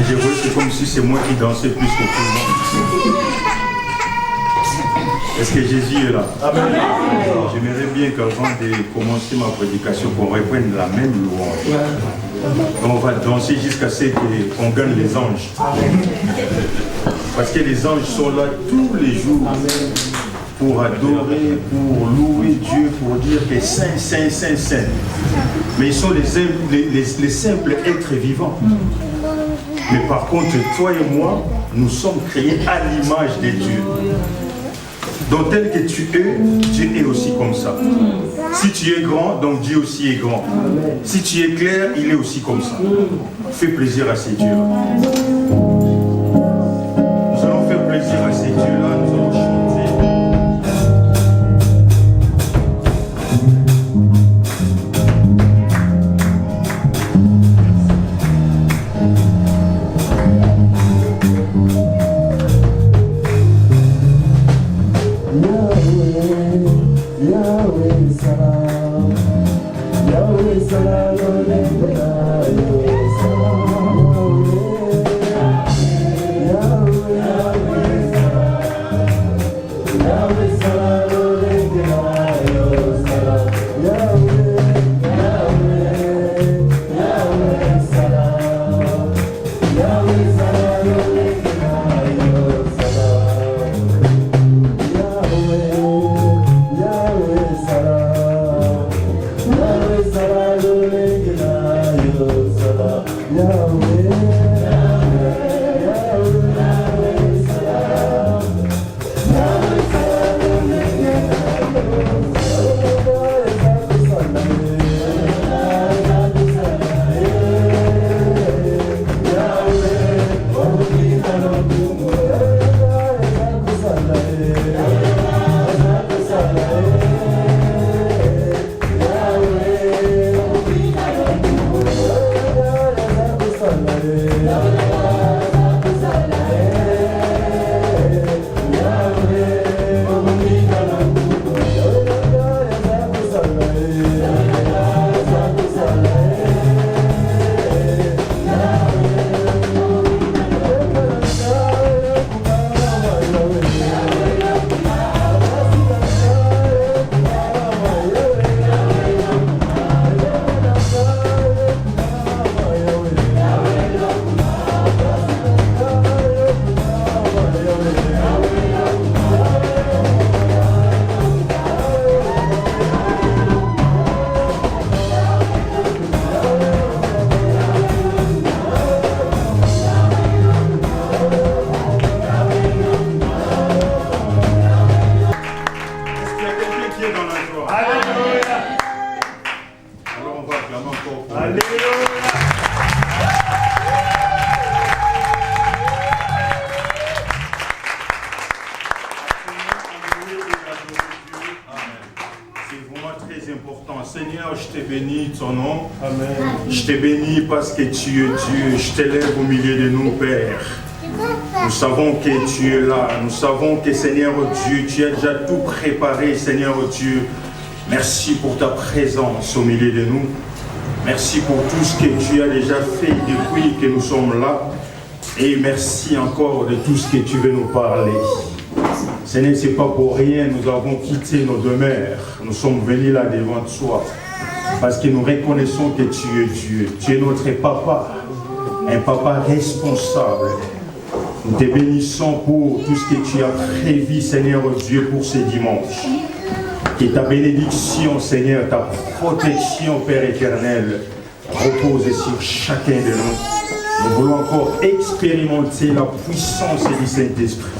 généreux, c'est comme si c'est moi qui dansais plus que tout le monde. Est-ce que Jésus est là? Amen. J'aimerais bien qu'avant de commencer ma prédication, qu'on reprenne la même louange. On va danser jusqu'à ce qu'on gagne les anges. Parce que les anges sont là tous les jours pour adorer, pour louer Dieu, pour dire que Saint, Saint, Saint, Saint. Mais ils sont les simples êtres vivants. Mais par contre, toi et moi, nous sommes créés à l'image de Dieu. Donc tel que tu es, Dieu est aussi comme ça. Si tu es grand, donc Dieu aussi est grand. Si tu es clair, il est aussi comme ça. Fais plaisir à ces dieux. Nous allons faire plaisir à ces dieux-là, nous allons chanter. Je te bénis parce que tu es Dieu. Je t'élève au milieu de nous, Père. Nous savons que tu es là. Nous savons que, Seigneur Dieu, tu as déjà tout préparé, Seigneur Dieu. Merci pour ta présence au milieu de nous. Merci pour tout ce que tu as déjà fait depuis que nous sommes là. Et merci encore de tout ce que tu veux nous parler. Seigneur, ce n'est pas pour rien. Nous avons quitté nos demeures. Nous sommes venus là devant toi. Parce que nous reconnaissons que tu es Dieu. Tu es notre papa. Un papa responsable. Nous te bénissons pour tout ce que tu as prévu, Seigneur Dieu, pour ce dimanche. Que ta bénédiction, Seigneur, ta protection, Père éternel, repose sur chacun de nous. Nous voulons encore expérimenter la puissance du Saint-Esprit.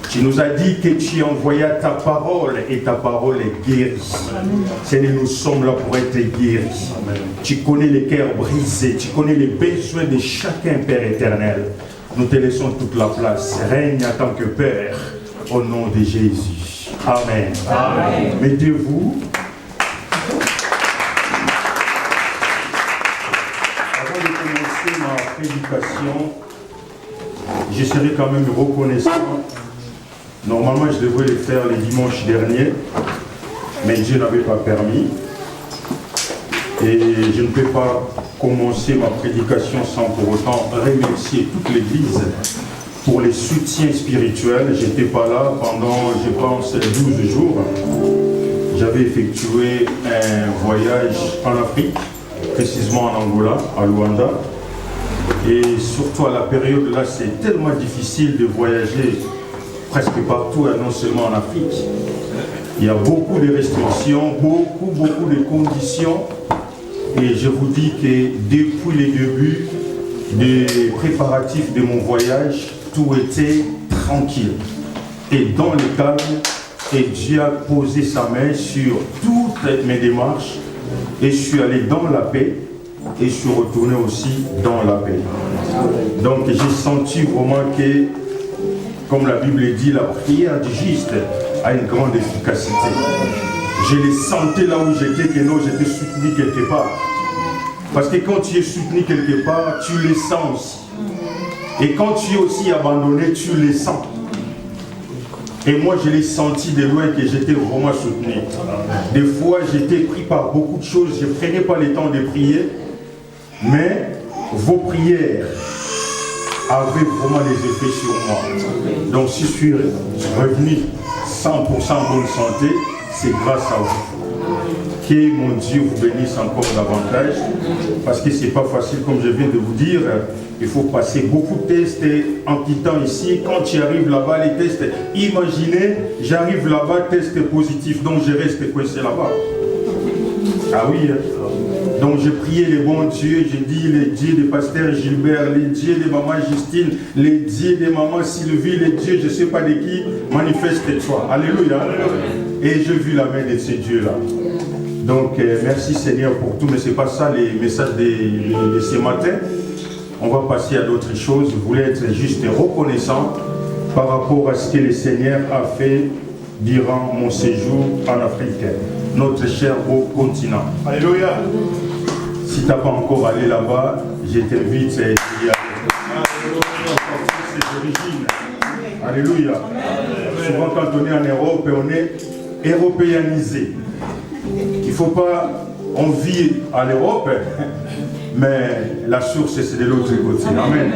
Tu nous as dit que tu envoyais ta parole et ta parole est guérie. Seigneur, nous sommes là pour être guéris. Tu connais les cœurs brisés, tu connais les besoins de chacun, Père éternel. Nous te laissons toute la place. Règne en tant que Père, au nom de Jésus. Amen. Amen. Mettez-vous. Avant de commencer ma prédication, je serai quand même reconnaissant. Normalement, je devrais le faire les dimanches derniers, mais Dieu n'avait pas permis. Et je ne peux pas commencer ma prédication sans pour autant remercier toute l'Église pour les soutiens spirituels. Je n'étais pas là pendant, je pense, 12 jours. J'avais effectué un voyage en Afrique, précisément en Angola, à Luanda. Et surtout à la période là, c'est tellement difficile de voyager presque partout, et non seulement en Afrique. Il y a beaucoup de restrictions, beaucoup de conditions. Et je vous dis que depuis les débuts des préparatifs de mon voyage, tout était tranquille et dans le calme. Et Dieu a posé sa main sur toutes mes démarches. Et je suis allé dans la paix. Et je suis retourné aussi dans la paix. Donc j'ai senti vraiment que, comme la Bible dit, la prière du juste a une grande efficacité. Je les sentais là où j'étais, que non, j'étais soutenu quelque part. Parce que quand tu es soutenu quelque part, tu les sens aussi. Et quand tu es aussi abandonné, tu les sens. Et moi, je l'ai senti de loin que j'étais vraiment soutenu. Des fois, j'étais pris par beaucoup de choses. Je ne prenais pas le temps de prier. Mais vos prières avaient vraiment des effets sur moi. Donc, si je suis revenu 100% en bonne santé, c'est grâce à vous. Que mon Dieu vous bénisse encore davantage. Parce que ce n'est pas facile, comme je viens de vous dire. Il faut passer beaucoup de tests en quittant ici. Quand tu arrives là-bas, les tests, imaginez, j'arrive là-bas, test positif, donc je reste coincé là-bas. Ah oui, donc j'ai prié les bons dieux, j'ai dit les dieux de pasteur Gilbert, les dieux de maman Justine, les dieux de maman Sylvie, les dieux je ne sais pas de qui, manifeste-toi. Alléluia. Et j'ai vu la main de ces dieux-là. Donc merci Seigneur pour tout, mais ce n'est pas ça les messages de ce matin. On va passer à d'autres choses. Je voulais être juste reconnaissant par rapport à ce que le Seigneur a fait durant mon séjour en Afrique, notre cher beau continent. Alléluia. Si tu n'as pas encore allé là-bas, je t'invite à y aller. C'est d'origine. Alléluia. Souvent quand on est en Europe, on est européanisé. Il ne faut pas, on vit à l'Europe, mais la source c'est de l'autre côté. Amen.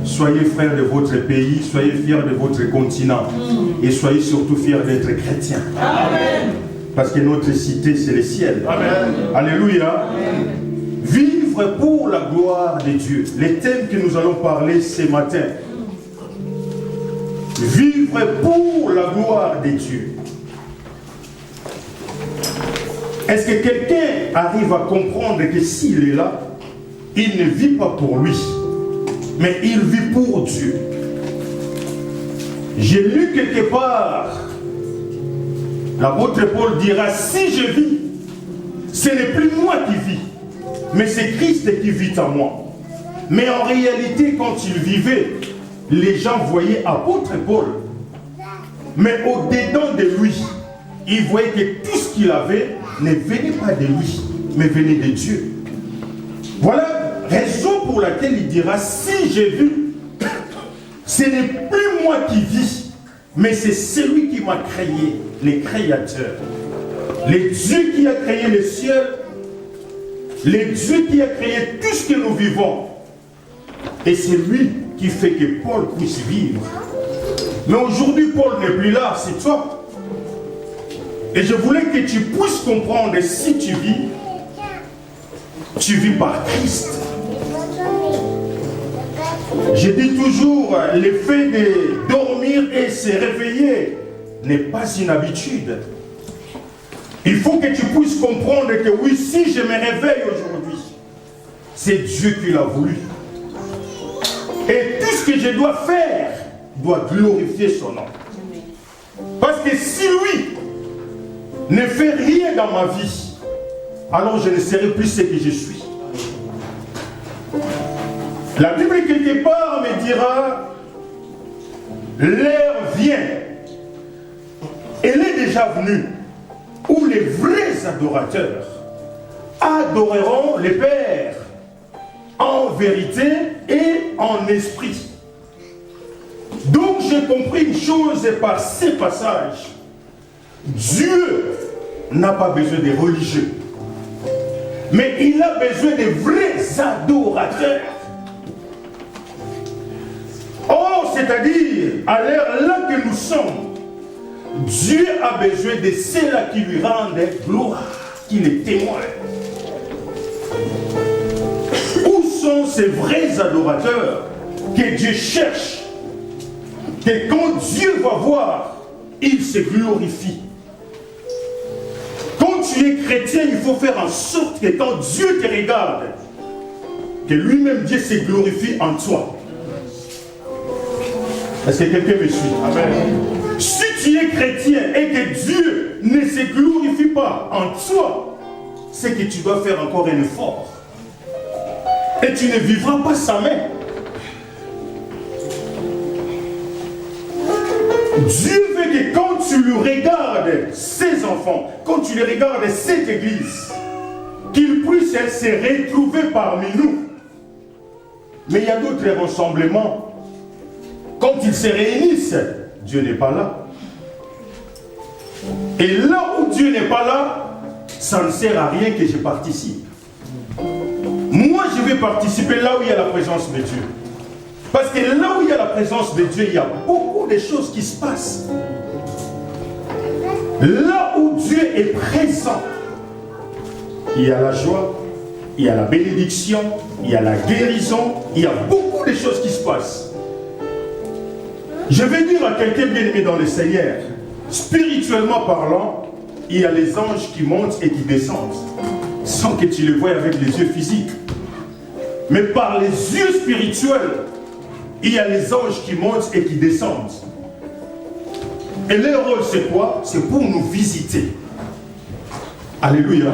Soyez frères de votre pays, soyez fiers de votre continent et soyez surtout fiers d'être chrétiens. Amen. Parce que notre cité c'est le ciel. Amen. Alléluia. Amen. Vivre pour la gloire de Dieu. Les thèmes que nous allons parler ce matin. Vivre pour la gloire de Dieu. Est-ce que quelqu'un arrive à comprendre que s'il est là, il ne vit pas pour lui, mais il vit pour Dieu? J'ai lu quelque part, l'apôtre Paul dira, si je vis, ce n'est plus moi qui vis, mais c'est Christ qui vit en moi. Mais en réalité, quand il vivait, les gens voyaient apôtre Paul. Mais au-dedans de lui, ils voyaient que tout ce qu'il avait ne venait pas de lui, mais venait de Dieu. Voilà raison pour laquelle il dira, si j'ai vu, ce n'est plus moi qui vis, mais c'est celui qui m'a créé, le créateur. Le Dieu qui a créé le ciel, le Dieu qui a créé tout ce que nous vivons. Et c'est lui qui fait que Paul puisse vivre. Mais aujourd'hui, Paul n'est plus là, c'est toi. Et je voulais que tu puisses comprendre, si tu vis par Christ. Je dis toujours, le fait de dormir et se réveiller n'est pas une habitude. Il faut que tu puisses comprendre que oui, si je me réveille aujourd'hui, c'est Dieu qui l'a voulu. Et tout ce que je dois faire doit glorifier son nom. Parce que si lui ne fait rien dans ma vie, alors je ne serai plus ce que je suis. La Bible quelque part me dira, l'heure vient, elle est déjà venue, où les vrais adorateurs adoreront le Père en vérité et en esprit. Donc j'ai compris une chose par ces passages. Dieu n'a pas besoin des religieux. Mais il a besoin de vrais adorateurs. Or, c'est-à-dire, à l'heure là que nous sommes, Dieu a besoin de ceux-là qui lui rendent gloire, qui les témoignent. Où sont ces vrais adorateurs que Dieu cherche? Que quand Dieu va voir, il se glorifie. Quand tu es chrétien, il faut faire en sorte que quand Dieu te regarde, que lui-même Dieu se glorifie en toi. Est-ce que quelqu'un me suit? Amen. Si tu es chrétien et que Dieu ne se glorifie pas en toi, c'est que tu dois faire encore un effort. Et tu ne vivras pas sa main. Dieu veut que quand tu lui regardes ses enfants, quand tu les regardes cette église, qu'ils puissent se retrouver parmi nous. Mais il y a d'autres rassemblements. Quand ils se réunissent, Dieu n'est pas là. Et là où Dieu n'est pas là, ça ne sert à rien que je participe. Moi, je vais participer là où il y a la présence de Dieu. Parce que là où il y a la présence de Dieu, il y a beaucoup de choses qui se passent. Là où Dieu est présent, il y a la joie, il y a la bénédiction, il y a la guérison, il y a beaucoup de choses qui se passent. Je vais dire à quelqu'un bien-aimé dans le Seigneur, spirituellement parlant, il y a les anges qui montent et qui descendent, sans que tu les voies avec les yeux physiques. Mais par les yeux spirituels, il y a les anges qui montent et qui descendent. Et leur rôle, c'est quoi? C'est pour nous visiter. Alléluia.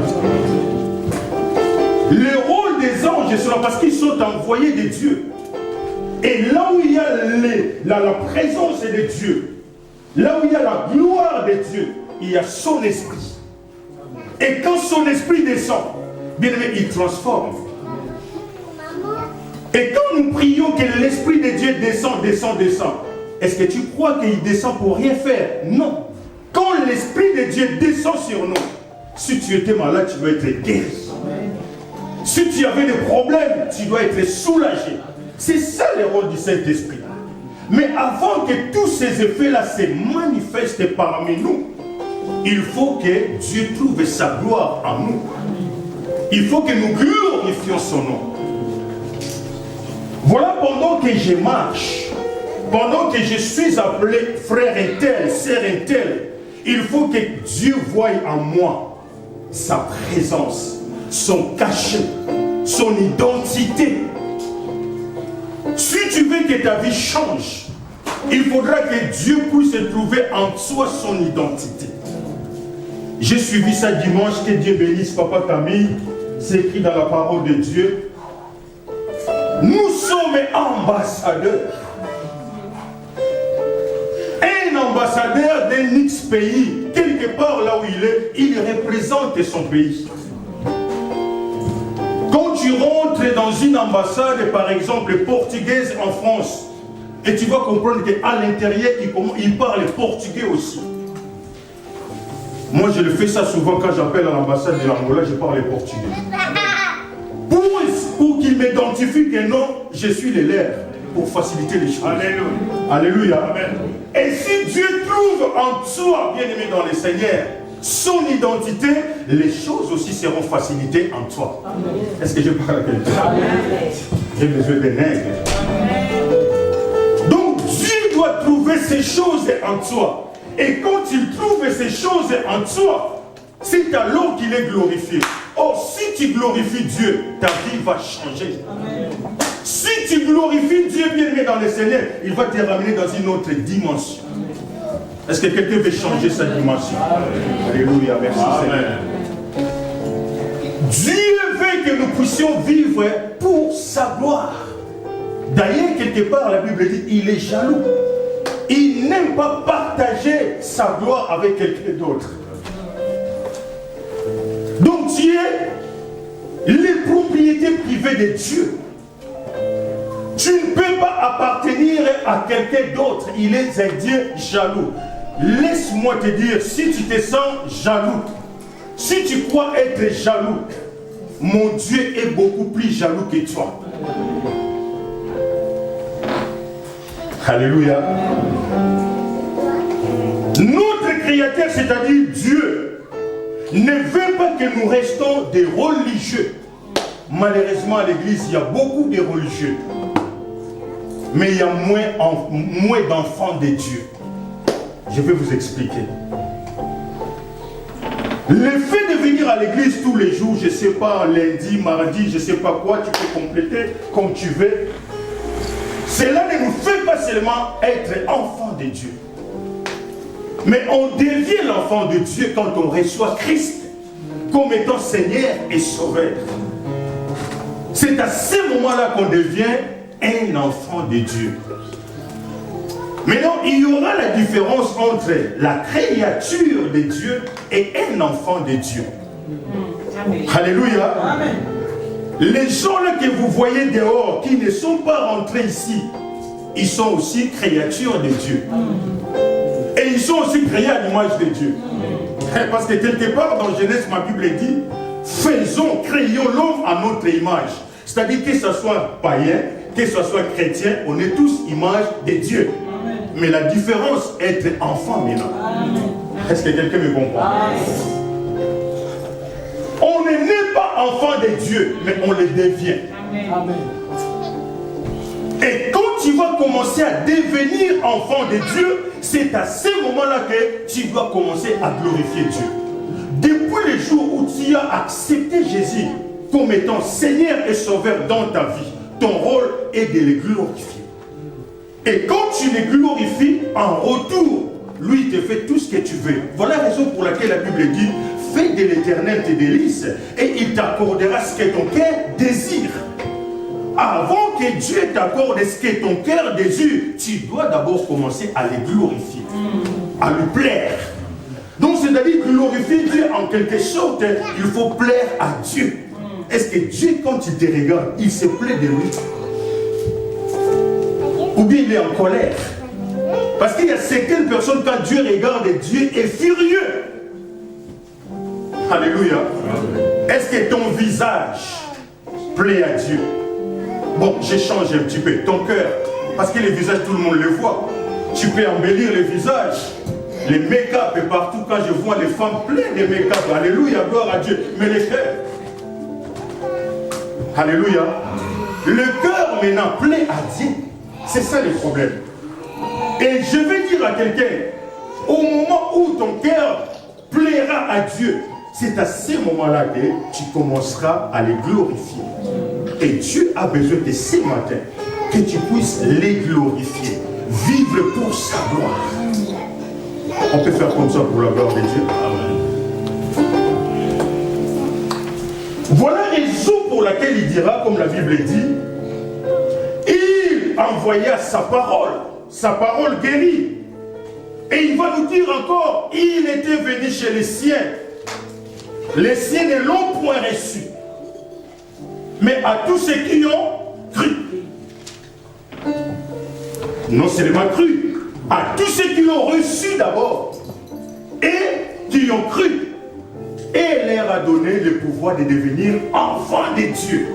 Le rôle des anges, c'est là parce qu'ils sont envoyés de Dieu. Et là où il y a la présence de Dieu, là où il y a la gloire de Dieu, il y a son esprit. Et quand son esprit descend, bien aimé, il transforme. Et quand nous prions que l'esprit de Dieu descend, est-ce que tu crois qu'il descend pour rien faire? Non. Quand l'esprit de Dieu descend sur nous, si tu étais malade, tu dois être guéri. Si tu avais des problèmes, tu dois être soulagé. C'est ça le rôle du Saint-Esprit. Mais avant que tous ces effets-là se manifestent parmi nous, il faut que Dieu trouve sa gloire en nous. Il faut que nous glorifions son nom. Voilà, pendant que je marche, pendant que je suis appelé frère et tel, sœur et tel, il faut que Dieu voie en moi sa présence, son cachet, son identité. Si tu veux que ta vie change, il faudra que Dieu puisse trouver en toi son identité. J'ai suivi ça dimanche, que Dieu bénisse Papa Camille, c'est écrit dans la parole de Dieu. Nous sommes ambassadeurs. Un ambassadeur d'un X pays, quelque part là où il représente son pays. Quand tu rentres dans une ambassade, par exemple portugaise en France, et tu vas comprendre qu'à l'intérieur, ils parlent portugais aussi. Moi, je le fais ça souvent quand j'appelle à l'ambassade de l'Angola, je parle portugais. Pour qu'ils m'identifient que non, je suis les leurs, pour faciliter les choses. Alléluia. Alléluia. Amen. Et si Dieu trouve en toi, bien-aimé dans le Seigneur, son identité, les choses aussi seront facilitées en toi. Est-ce que je parle à quelqu'un? J'ai besoin des nègres. Donc Dieu doit trouver ces choses en toi. Et quand il trouve ces choses en toi, c'est alors qu'il est glorifié. Or, si tu glorifies Dieu, ta vie va changer. Amen. Si tu glorifies Dieu, bien-aimé dans le Seigneur, il va te ramener dans une autre dimension. Est-ce que quelqu'un veut changer sa dimension? Amen. Alléluia, merci Seigneur. Dieu veut que nous puissions vivre pour sa gloire. D'ailleurs, quelque part, la Bible dit, il est jaloux. Il n'aime pas partager sa gloire avec quelqu'un d'autre. Donc tu es les propriétés privées de Dieu. Tu ne peux pas appartenir à quelqu'un d'autre. Il est un Dieu jaloux. Laisse-moi te dire, si tu te sens jaloux, si tu crois être jaloux, mon Dieu est beaucoup plus jaloux que toi. Alléluia. Notre Créateur, c'est-à-dire Dieu, ne veut pas que nous restons des religieux. Malheureusement, à l'église, il y a beaucoup de religieux. Mais il y a moins d'enfants de Dieu. Je vais vous expliquer. Le fait de venir à l'église tous les jours, je ne sais pas, lundi, mardi, je ne sais pas quoi, tu peux compléter comme tu veux. Cela ne nous fait pas seulement être enfants de Dieu. Mais on devient l'enfant de Dieu quand on reçoit Christ comme étant Seigneur et Sauveur. C'est à ce moment-là qu'on devient un enfant de Dieu. Maintenant, il y aura la différence entre la créature de Dieu et un enfant de Dieu. Amen. Alléluia. Amen. Les gens là que vous voyez dehors, qui ne sont pas rentrés ici, ils sont aussi créatures de Dieu. Et ils sont aussi créés à l'image de Dieu. Parce que quelque part dans Genèse, ma Bible dit, créons l'homme à notre image. C'est-à-dire que ce soit païen, que ce soit chrétien, on est tous image de Dieu. Amen. Mais la différence est être enfant maintenant. Est-ce que quelqu'un me comprend? On n'est pas enfant de Dieu, mais on le devient. Amen. Et quand tu vas commencer à devenir enfant de Dieu, c'est à ce moment-là que tu dois commencer à glorifier Dieu. Depuis le jour où tu as accepté Jésus comme étant Seigneur et Sauveur dans ta vie, ton rôle est de le glorifier. Et quand tu le glorifies, en retour, lui te fait tout ce que tu veux. Voilà la raison pour laquelle la Bible dit, fais de l'Éternel tes délices et il t'accordera ce que ton cœur désire. Avant que Dieu t'accorde ce que ton cœur désire, tu dois d'abord commencer à le glorifier, à lui plaire. Donc c'est-à-dire glorifier Dieu en quelque sorte, il faut plaire à Dieu. Est-ce que Dieu, quand il te regarde, il se plaît de lui? Ou bien il est en colère? Parce qu'il y a certaines personnes, quand Dieu regarde, Dieu est furieux. Alléluia. Est-ce que ton visage plaît à Dieu? Bon, j'échange un petit peu. Ton cœur, parce que les visages, tout le monde le voit. Tu peux embellir le visage. Les make-up et partout, quand je vois les femmes pleines de make-up, alléluia, gloire à Dieu. Mais les cœurs, alléluia. Le cœur maintenant plaît à Dieu. C'est ça le problème. Et je vais dire à quelqu'un, au moment où ton cœur plaira à Dieu, c'est à ce moment-là que tu commenceras à les glorifier. Et Dieu a besoin de ce matin que tu puisses les glorifier, vivre pour sa gloire. On peut faire comme ça pour la gloire de Dieu. Amen. Voilà la raison pour laquelle il dira, comme la Bible dit, il envoya sa parole guérit. Et il va nous dire encore, il était venu chez les siens. Les siens ne l'ont point reçu. Mais à tous ceux qui ont cru. Non seulement cru, à tous ceux qui l'ont reçu d'abord et qui ont cru. Et il leur a donné le pouvoir de devenir enfants de Dieu.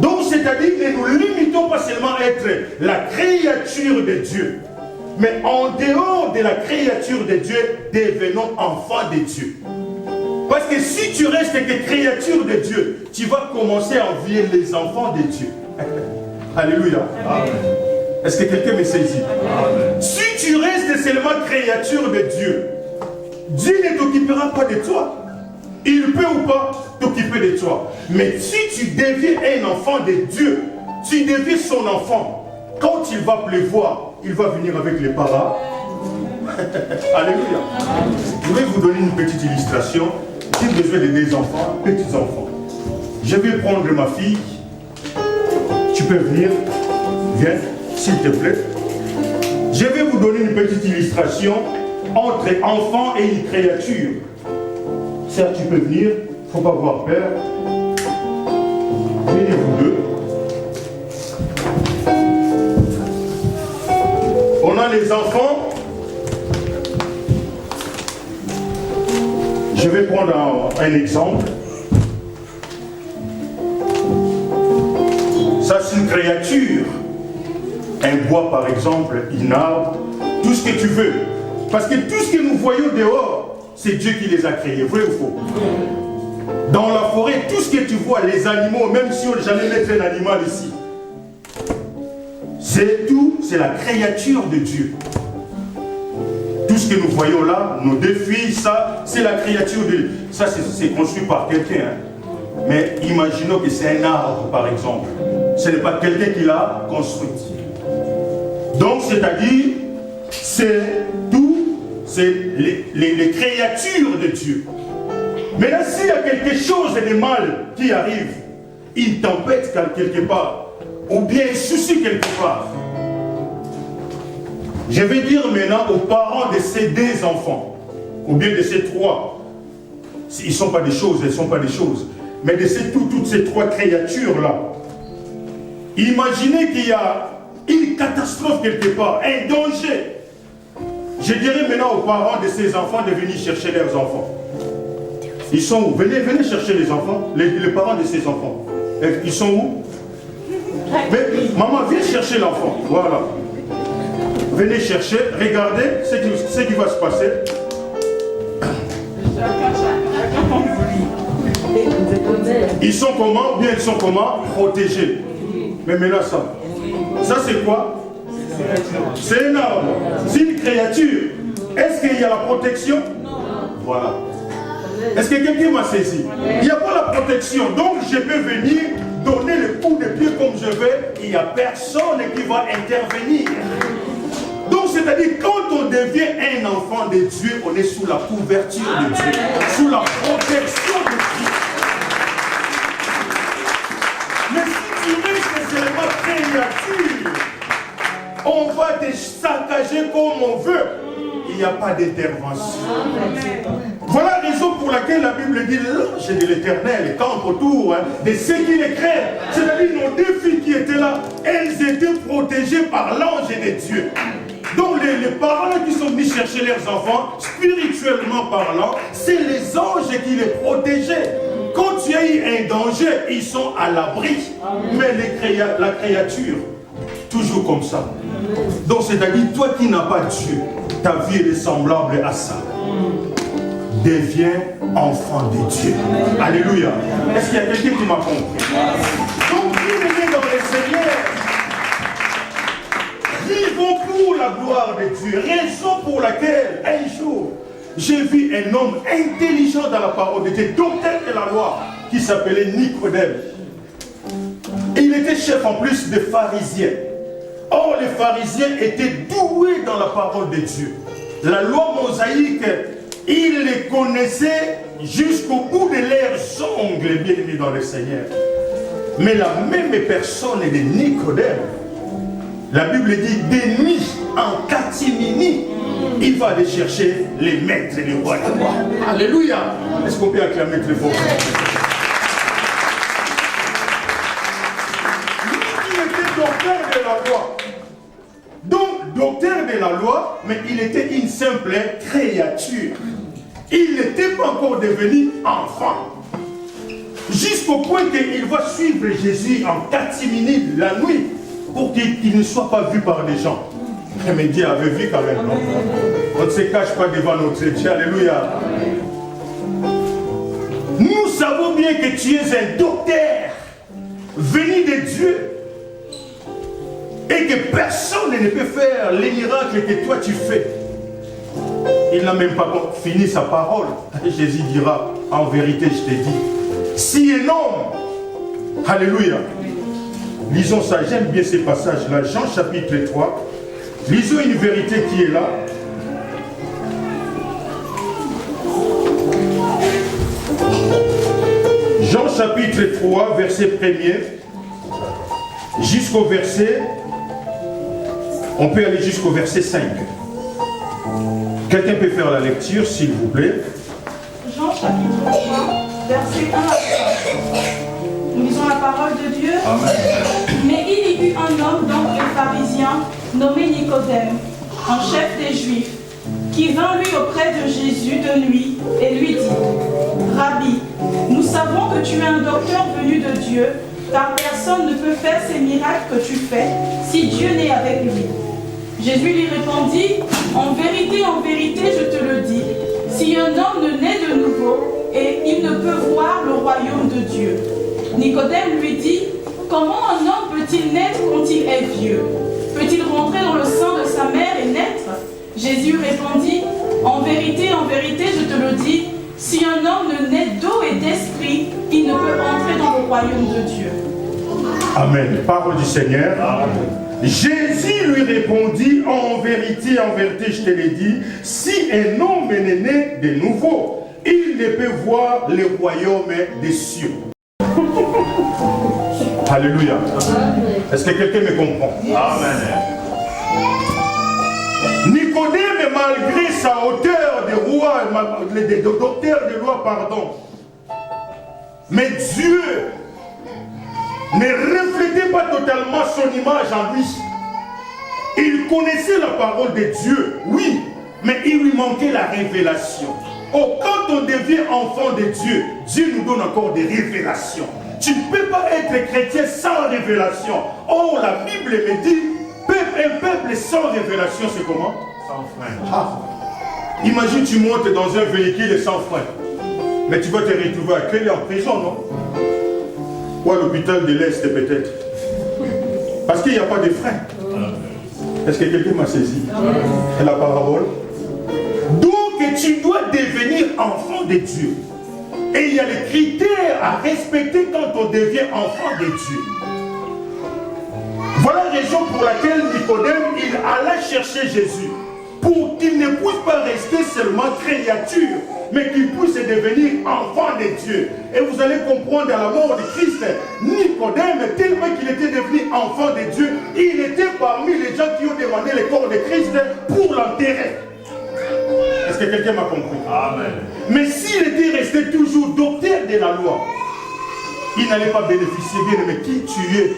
Donc c'est-à-dire que nous ne limitons pas seulement à être la créature de Dieu, mais en dehors de la créature de Dieu, devenons enfants de Dieu. Parce que si tu restes que créature de Dieu, tu vas commencer à envier les enfants de Dieu. Alléluia. Amen. Est-ce que quelqu'un me saisit? Amen. Si tu restes seulement créature de Dieu, Dieu ne t'occupera pas de toi. Il peut ou pas t'occuper de toi. Mais si tu deviens un enfant de Dieu, tu deviens son enfant. Quand il va pleuvoir, il va venir avec les paras. Alléluia. Je vais vous donner une petite illustration. J'ai besoin de des enfants, petits enfants. Je vais prendre ma fille. Tu peux venir. Viens, s'il te plaît. Je vais vous donner une petite illustration entre enfant et une créature. Certes, tu peux venir. Il ne faut pas avoir peur. Venez vous deux. On a les enfants. Je vais prendre un exemple. créature. Un bois, par exemple, une arbre, tout ce que tu veux. Parce que tout ce que nous voyons dehors, c'est Dieu qui les a créés, vrai ou faux? Dans la forêt, tout ce que tu vois, les animaux, même si on jamais mettre un animal ici, c'est tout, c'est la créature de Dieu. Tout ce que nous voyons là, nos deux filles, ça, c'est la créature de Dieu. Ça, c'est construit par quelqu'un. Hein. Mais imaginons que c'est un arbre, par exemple. Ce n'est pas quelqu'un qui l'a construit. Donc, c'est-à-dire, c'est tout, c'est les créatures de Dieu. Maintenant, s'il y a quelque chose de mal qui arrive, une tempête quelque part, ou bien un souci quelque part, je vais dire maintenant aux parents de ces deux enfants, ou bien de ces trois, ils ne sont pas des choses, elles ne sont pas des choses, mais de toutes ces trois créatures-là, imaginez qu'il y a une catastrophe quelque part, un danger. Je dirais maintenant aux parents de ces enfants de venir chercher leurs enfants. Ils sont où? Venez chercher les enfants, les parents de ces enfants. Ils sont où? Mais, maman, viens chercher l'enfant. Voilà. Venez chercher, regardez ce qui va se passer. Ils sont comment? Bien, ils sont comment? Protégés. Mais maintenant ça c'est quoi? C'est un arbre. C'est une créature. Est-ce qu'il y a la protection? Voilà. Est-ce que quelqu'un m'a saisi? Il n'y a pas la protection. Donc je peux venir donner le coup de pied comme je veux. Il n'y a personne qui va intervenir. Donc c'est-à-dire quand on devient un enfant de Dieu, on est sous la couverture de Dieu. Sous la protection de Dieu. Mais si tu mets que c'est la créature, on va te saccager comme on veut. Il n'y a pas d'intervention. Voilà la raison pour laquelle la Bible dit l'ange de l'Éternel campe autour de ceux qui les craignent. C'est-à-dire nos deux filles qui étaient là, elles étaient protégées par l'ange de Dieu. Donc les parents qui sont venus chercher leurs enfants, spirituellement parlant, c'est les anges qui les protégeaient. Quand tu as eu un danger, ils sont à l'abri. Mais la créature, toujours comme ça. Donc c'est-à-dire, toi qui n'as pas Dieu, ta vie est semblable à ça. Deviens enfant de Dieu. Alléluia. Est-ce qu'il y a quelqu'un qui m'a compris? Donc, vivez dans le Seigneur. Vivons pour la gloire de Dieu. Raison pour laquelle, un jour, j'ai vu un homme intelligent dans la parole de Dieu, docteur de la loi, qui s'appelait Nicodème. Et il était chef en plus des pharisiens. Or, les pharisiens étaient doués dans la parole de Dieu. La loi mosaïque, ils les connaissaient jusqu'au bout de leurs ongles, bien aimés dans le Seigneur. Mais la même personne de Nicodème, la Bible dit, des nuits en catimini, il va aller chercher les maîtres et les rois de la loi. Alléluia. Est-ce qu'on peut acclamer très fort? Lui qui était docteur de la loi. Donc, docteur de la loi, mais il était une simple créature. Il n'était pas encore devenu enfant. Jusqu'au point qu'il va suivre Jésus en catimini la nuit pour qu'il ne soit pas vu par les gens. Mais Dieu avait vu quand même, non? On ne se cache pas devant notre Dieu. Alléluia. Nous savons bien que tu es un docteur venu de Dieu et que personne ne peut faire les miracles que toi tu fais. Il n'a même pas fini sa parole. Jésus dira, en vérité je te dis, si un homme, alléluia, lisons ça, j'aime bien ces passages-là, Jean chapitre 3, lisons une vérité qui est là. Jean chapitre 3, verset 1er, jusqu'au verset, on peut aller jusqu'au verset 5. Quelqu'un peut faire la lecture, s'il vous plaît. Jean chapitre 3, verset 1 à 5. Nous lisons la parole de Dieu. Amen. Mais il y eut un homme donc les pharisiens, nommé Nicodème, un chef des Juifs, qui vint lui auprès de Jésus de nuit et lui dit, Rabbi, nous savons que tu es un docteur venu de Dieu, car personne personne ne peut faire ces miracles que tu fais si Dieu n'est avec lui. Jésus lui répondit, en vérité, je te le dis, si un homme ne naît de nouveau, et il ne peut voir le royaume de Dieu. Nicodème lui dit, comment un homme peut-il naître quand il est vieux? Peut-il rentrer dans le sein de sa mère et naître? Jésus répondit, en vérité, je te le dis, si un homme ne naît d'eau et d'esprit, il ne peut entrer dans le royaume de Dieu. Amen. Parole du Seigneur. Amen. Jésus lui répondit, en vérité, je te l'ai dit, si un homme est né de nouveau, il ne peut voir le royaume des cieux. Alléluia. Est-ce que quelqu'un me comprend? Amen. Nicodème, malgré sa hauteur de roi, de docteur de loi, pardon, mais Dieu ne reflétait pas totalement son image en lui. Il connaissait la parole de Dieu, oui, mais il lui manquait la révélation. Oh, quand on devient enfant de Dieu, Dieu nous donne encore des révélations. Tu ne peux pas être chrétien sans révélation. Oh, la Bible me dit, un peuple sans révélation, c'est comment? Sans frein. Ah. Imagine, tu montes dans un véhicule sans frein. Mais tu vas te retrouver à quelle en prison, non? Ou à l'hôpital de l'Est, peut-être. Parce qu'il n'y a pas de frein. Est-ce que quelqu'un m'a saisi? C'est la parabole. Donc, tu dois devenir enfant de Dieu. Et il y a les critères à respecter quand on devient enfant de Dieu. Voilà la raison pour laquelle Nicodème, il alla chercher Jésus. Pour qu'il ne puisse pas rester seulement créature, mais qu'il puisse devenir enfant de Dieu. Et vous allez comprendre à la mort de Christ, Nicodème, tellement qu'il était devenu enfant de Dieu, il était parmi les gens qui ont demandé le corps de Christ pour l'enterrer. Est-ce que quelqu'un m'a compris? Amen. Mais s'il était resté toujours docteur de la loi, il n'allait pas bénéficier. Bien, mais qui tu es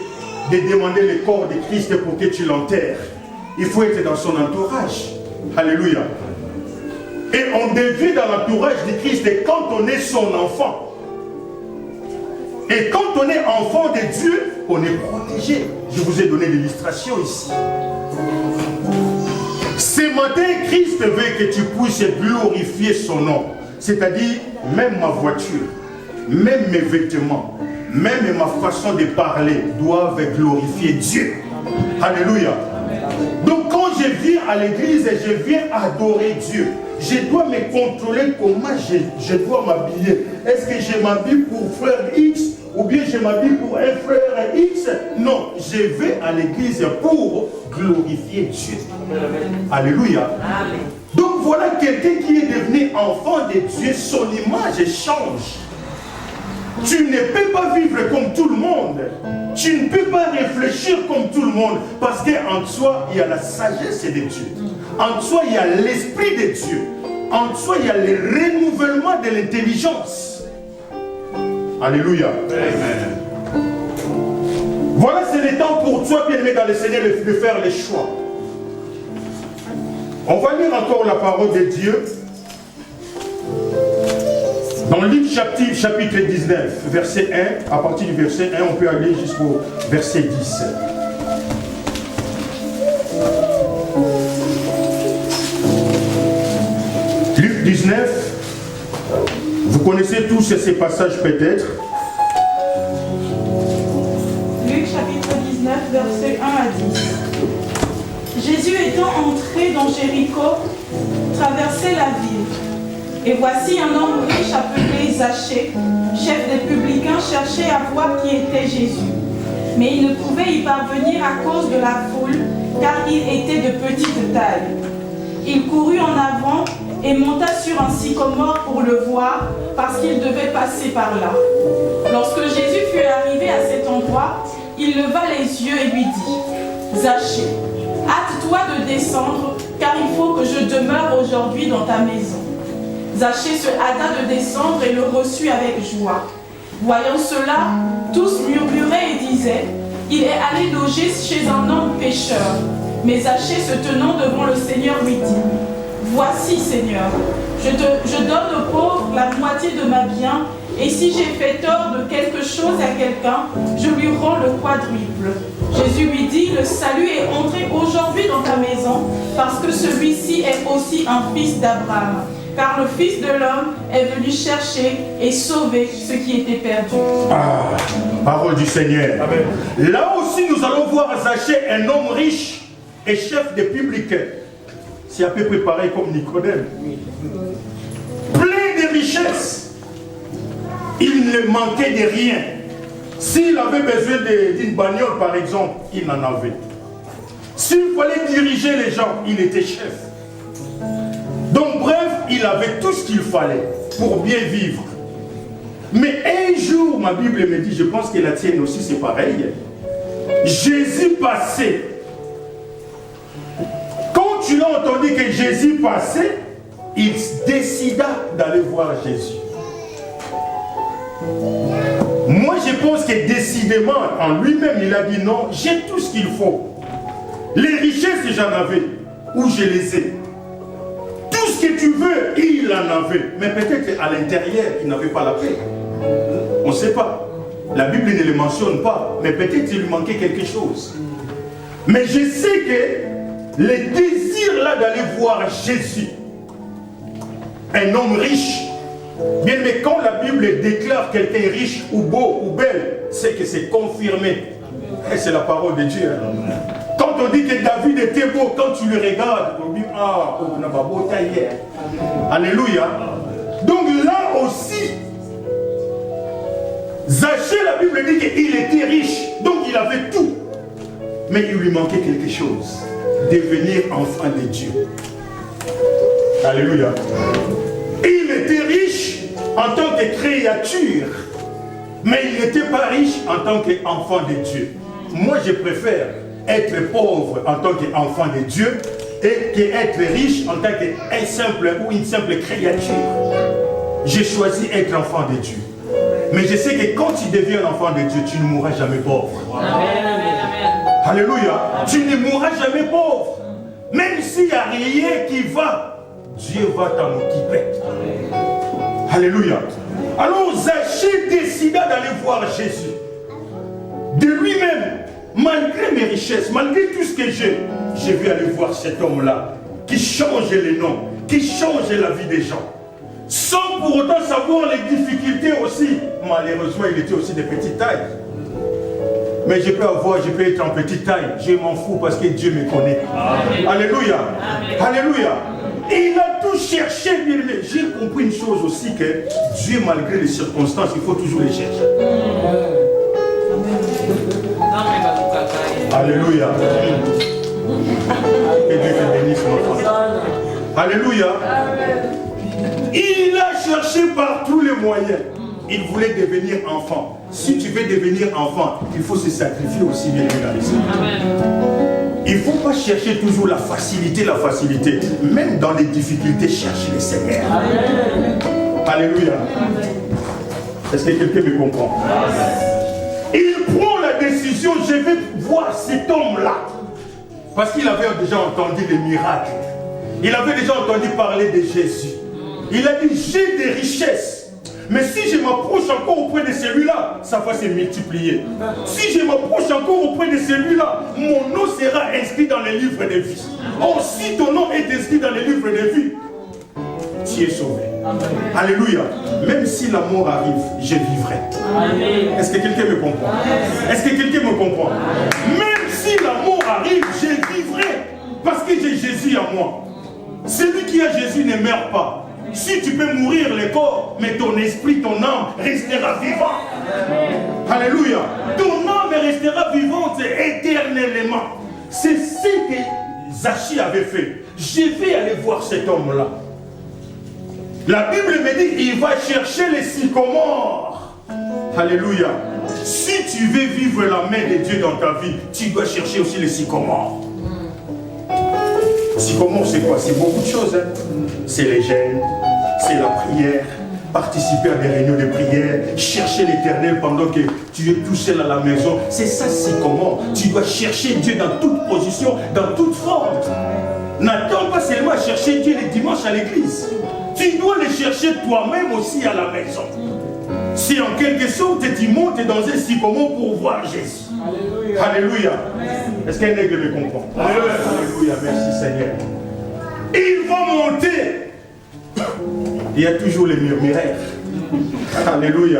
de demander le corps de Christ pour que tu l'enterres? Il faut être dans son entourage. Alléluia. Et on devient dans l'entourage de Christ quand on est son enfant. Et quand on est enfant de Dieu, on est protégé. Je vous ai donné l'illustration ici. Ce matin, Christ veut que tu puisses glorifier son nom. C'est-à-dire, même ma voiture, même mes vêtements, même ma façon de parler doivent glorifier Dieu. Alléluia. Donc quand je viens à l'église et je viens adorer Dieu, je dois me contrôler comment je dois m'habiller. Est-ce que je m'habille pour frère X ou bien je m'habille pour un frère X? Non, je vais à l'église pour glorifier Dieu. Alléluia. Amen. Donc voilà quelqu'un qui est devenu enfant de Dieu, son image change. Tu ne peux pas vivre comme tout le monde. Tu ne peux pas réfléchir comme tout le monde. Parce qu'en toi, il y a la sagesse de Dieu. En toi, il y a l'esprit de Dieu. En toi, il y a le renouvellement de l'intelligence. Alléluia. Amen. Voilà, c'est le temps pour toi, bien-aimé dans le Seigneur, de faire les choix. On va lire encore la parole de Dieu. Dans Luc chapitre 19, verset 1, à partir du verset 1, on peut aller jusqu'au verset 10. Luc 19, vous connaissez tous ces passages peut-être. Luc chapitre 19, verset 1 à 10. Jésus étant entré dans Jéricho, traversait la ville. Et voici un homme riche appelé Zachée, chef des publicains, cherchait à voir qui était Jésus. Mais il ne pouvait y parvenir à cause de la foule, car il était de petite taille. Il courut en avant et monta sur un sycomore pour le voir, parce qu'il devait passer par là. Lorsque Jésus fut arrivé à cet endroit, il leva les yeux et lui dit, Zachée, hâte-toi de descendre, car il faut que je demeure aujourd'hui dans ta maison. Zachée se hâta de descendre et le reçut avec joie. Voyant cela, tous murmuraient et disaient, il est allé loger chez un homme pécheur. Mais Zachée, se tenant devant le Seigneur, lui dit, voici, Seigneur, je donne aux pauvres la moitié de ma bien, Et si j'ai fait tort de quelque chose à quelqu'un, je lui rends le quadruple. Jésus lui dit, le salut est entré aujourd'hui dans ta maison, parce que celui-ci est aussi un fils d'Abraham. Car le Fils de l'homme est venu chercher et sauver ce qui était perdu. Ah, parole du Seigneur. Amen. Là aussi, nous allons voir Zachée, un homme riche et chef des publicains. C'est à peu près pareil comme Nicodème. Plein de richesses. Il ne manquait de rien. S'il avait besoin d'une bagnole, par exemple, il en avait. S'il fallait diriger les gens, il était chef. Donc bref, il avait tout ce qu'il fallait pour bien vivre. Mais un jour, ma Bible me dit, je pense que la tienne aussi c'est pareil, Jésus passait. Quand tu l'as entendu que Jésus passait, il décida d'aller voir Jésus. Moi je pense que décidément, en lui-même, il a dit non, j'ai tout ce qu'il faut. Les richesses j'en avais, ou je les ai. Tout ce que tu veux, il en avait. Mais peut-être à l'intérieur, il n'avait pas la paix. On ne sait pas. La Bible ne le mentionne pas. Mais peut-être il lui manquait quelque chose. Mais je sais que le désir là d'aller voir Jésus, un homme riche, bien, mais quand la Bible déclare quelqu'un riche ou beau ou belle, c'est que c'est confirmé. Et c'est la parole de Dieu. Quand on dit que David était beau, quand tu le regardes, on dit ah, on a pas beau taillé. Alléluia. Donc là aussi, Zachée, la Bible dit qu'il était riche, donc il avait tout. Mais il lui manquait quelque chose, devenir enfant de Dieu. Alléluia. Il était riche en tant que créature, mais il n'était pas riche en tant qu'enfant de Dieu. Moi, je préfère être pauvre en tant qu'enfant de Dieu et qu'être riche en tant qu'un simple ou une simple créature. J'ai choisi être enfant de Dieu. Mais je sais que quand tu deviens un enfant de Dieu, tu ne mourras jamais pauvre. Amen. Alléluia. Tu ne mourras jamais pauvre. Même s'il n'y a rien qui va, Dieu va t'en occuper. Alléluia. Alors Zachée décida d'aller voir Jésus. De lui-même, malgré mes richesses, malgré tout ce que j'ai, je vais aller voir cet homme-là qui change les noms, qui change la vie des gens. Sans pour autant savoir les difficultés aussi. Malheureusement, il était aussi de petite taille. Mais je peux être en petite taille. Je m'en fous parce que Dieu me connaît. Amen. Alléluia. Amen. Alléluia. Et il a tout cherché. J'ai compris une chose aussi, que Dieu, malgré les circonstances, il faut toujours les chercher. Alléluia. Que Dieu te bénisse, mon frère. Alléluia. Il a cherché par tous les moyens. Il voulait devenir enfant. Si tu veux devenir enfant, il faut se sacrifier aussi, bien il ne faut pas chercher toujours la facilité, Même dans les difficultés, chercher le Seigneur. Amen. Alléluia. Est-ce que quelqu'un me comprend? Il prend la décision, je vais voir cet homme-là. Parce qu'il avait déjà entendu les miracles. Il avait déjà entendu parler de Jésus. Il a dit, j'ai des richesses. Mais si je m'approche encore auprès de celui-là, ça va se multiplier. Si je m'approche encore auprès de celui-là, mon nom sera inscrit dans les livres de vie. Or, si ton nom est inscrit dans les livres de vie, tu es sauvé. Amen. Alléluia. Même si la mort arrive, je vivrai. Est-ce que quelqu'un me comprend? Est-ce que quelqu'un me comprend? Même si la mort arrive, je vivrai. Parce que j'ai Jésus en moi. Celui qui a Jésus ne meurt pas. Si tu peux mourir le corps, mais ton esprit, ton âme restera vivant. Alléluia. Ton âme restera vivante éternellement. C'est ce que Zachée avait fait. Je vais aller voir cet homme-là. La Bible me dit, il va chercher les sycomores. Alléluia. Si tu veux vivre la main de Dieu dans ta vie, tu dois chercher aussi les sycomores. Sycomore, c'est quoi? C'est beaucoup de choses. C'est les jeûnes, c'est la prière, participer à des réunions de prière, chercher l'Éternel pendant que tu es tout seul à la maison. C'est ça, sycomore. Tu dois chercher Dieu dans toute position, dans toute forme. N'attends pas seulement à chercher Dieu les dimanches à l'église. Tu dois le chercher toi-même aussi à la maison. Si en quelque sorte tu montes dans un sycomore pour voir Jésus. Alléluia. Alléluia. Est-ce qu'un aigle me comprend? Alléluia. Alléluia. Merci Seigneur. Il va monter. Il y a toujours les murmuraires. Alléluia.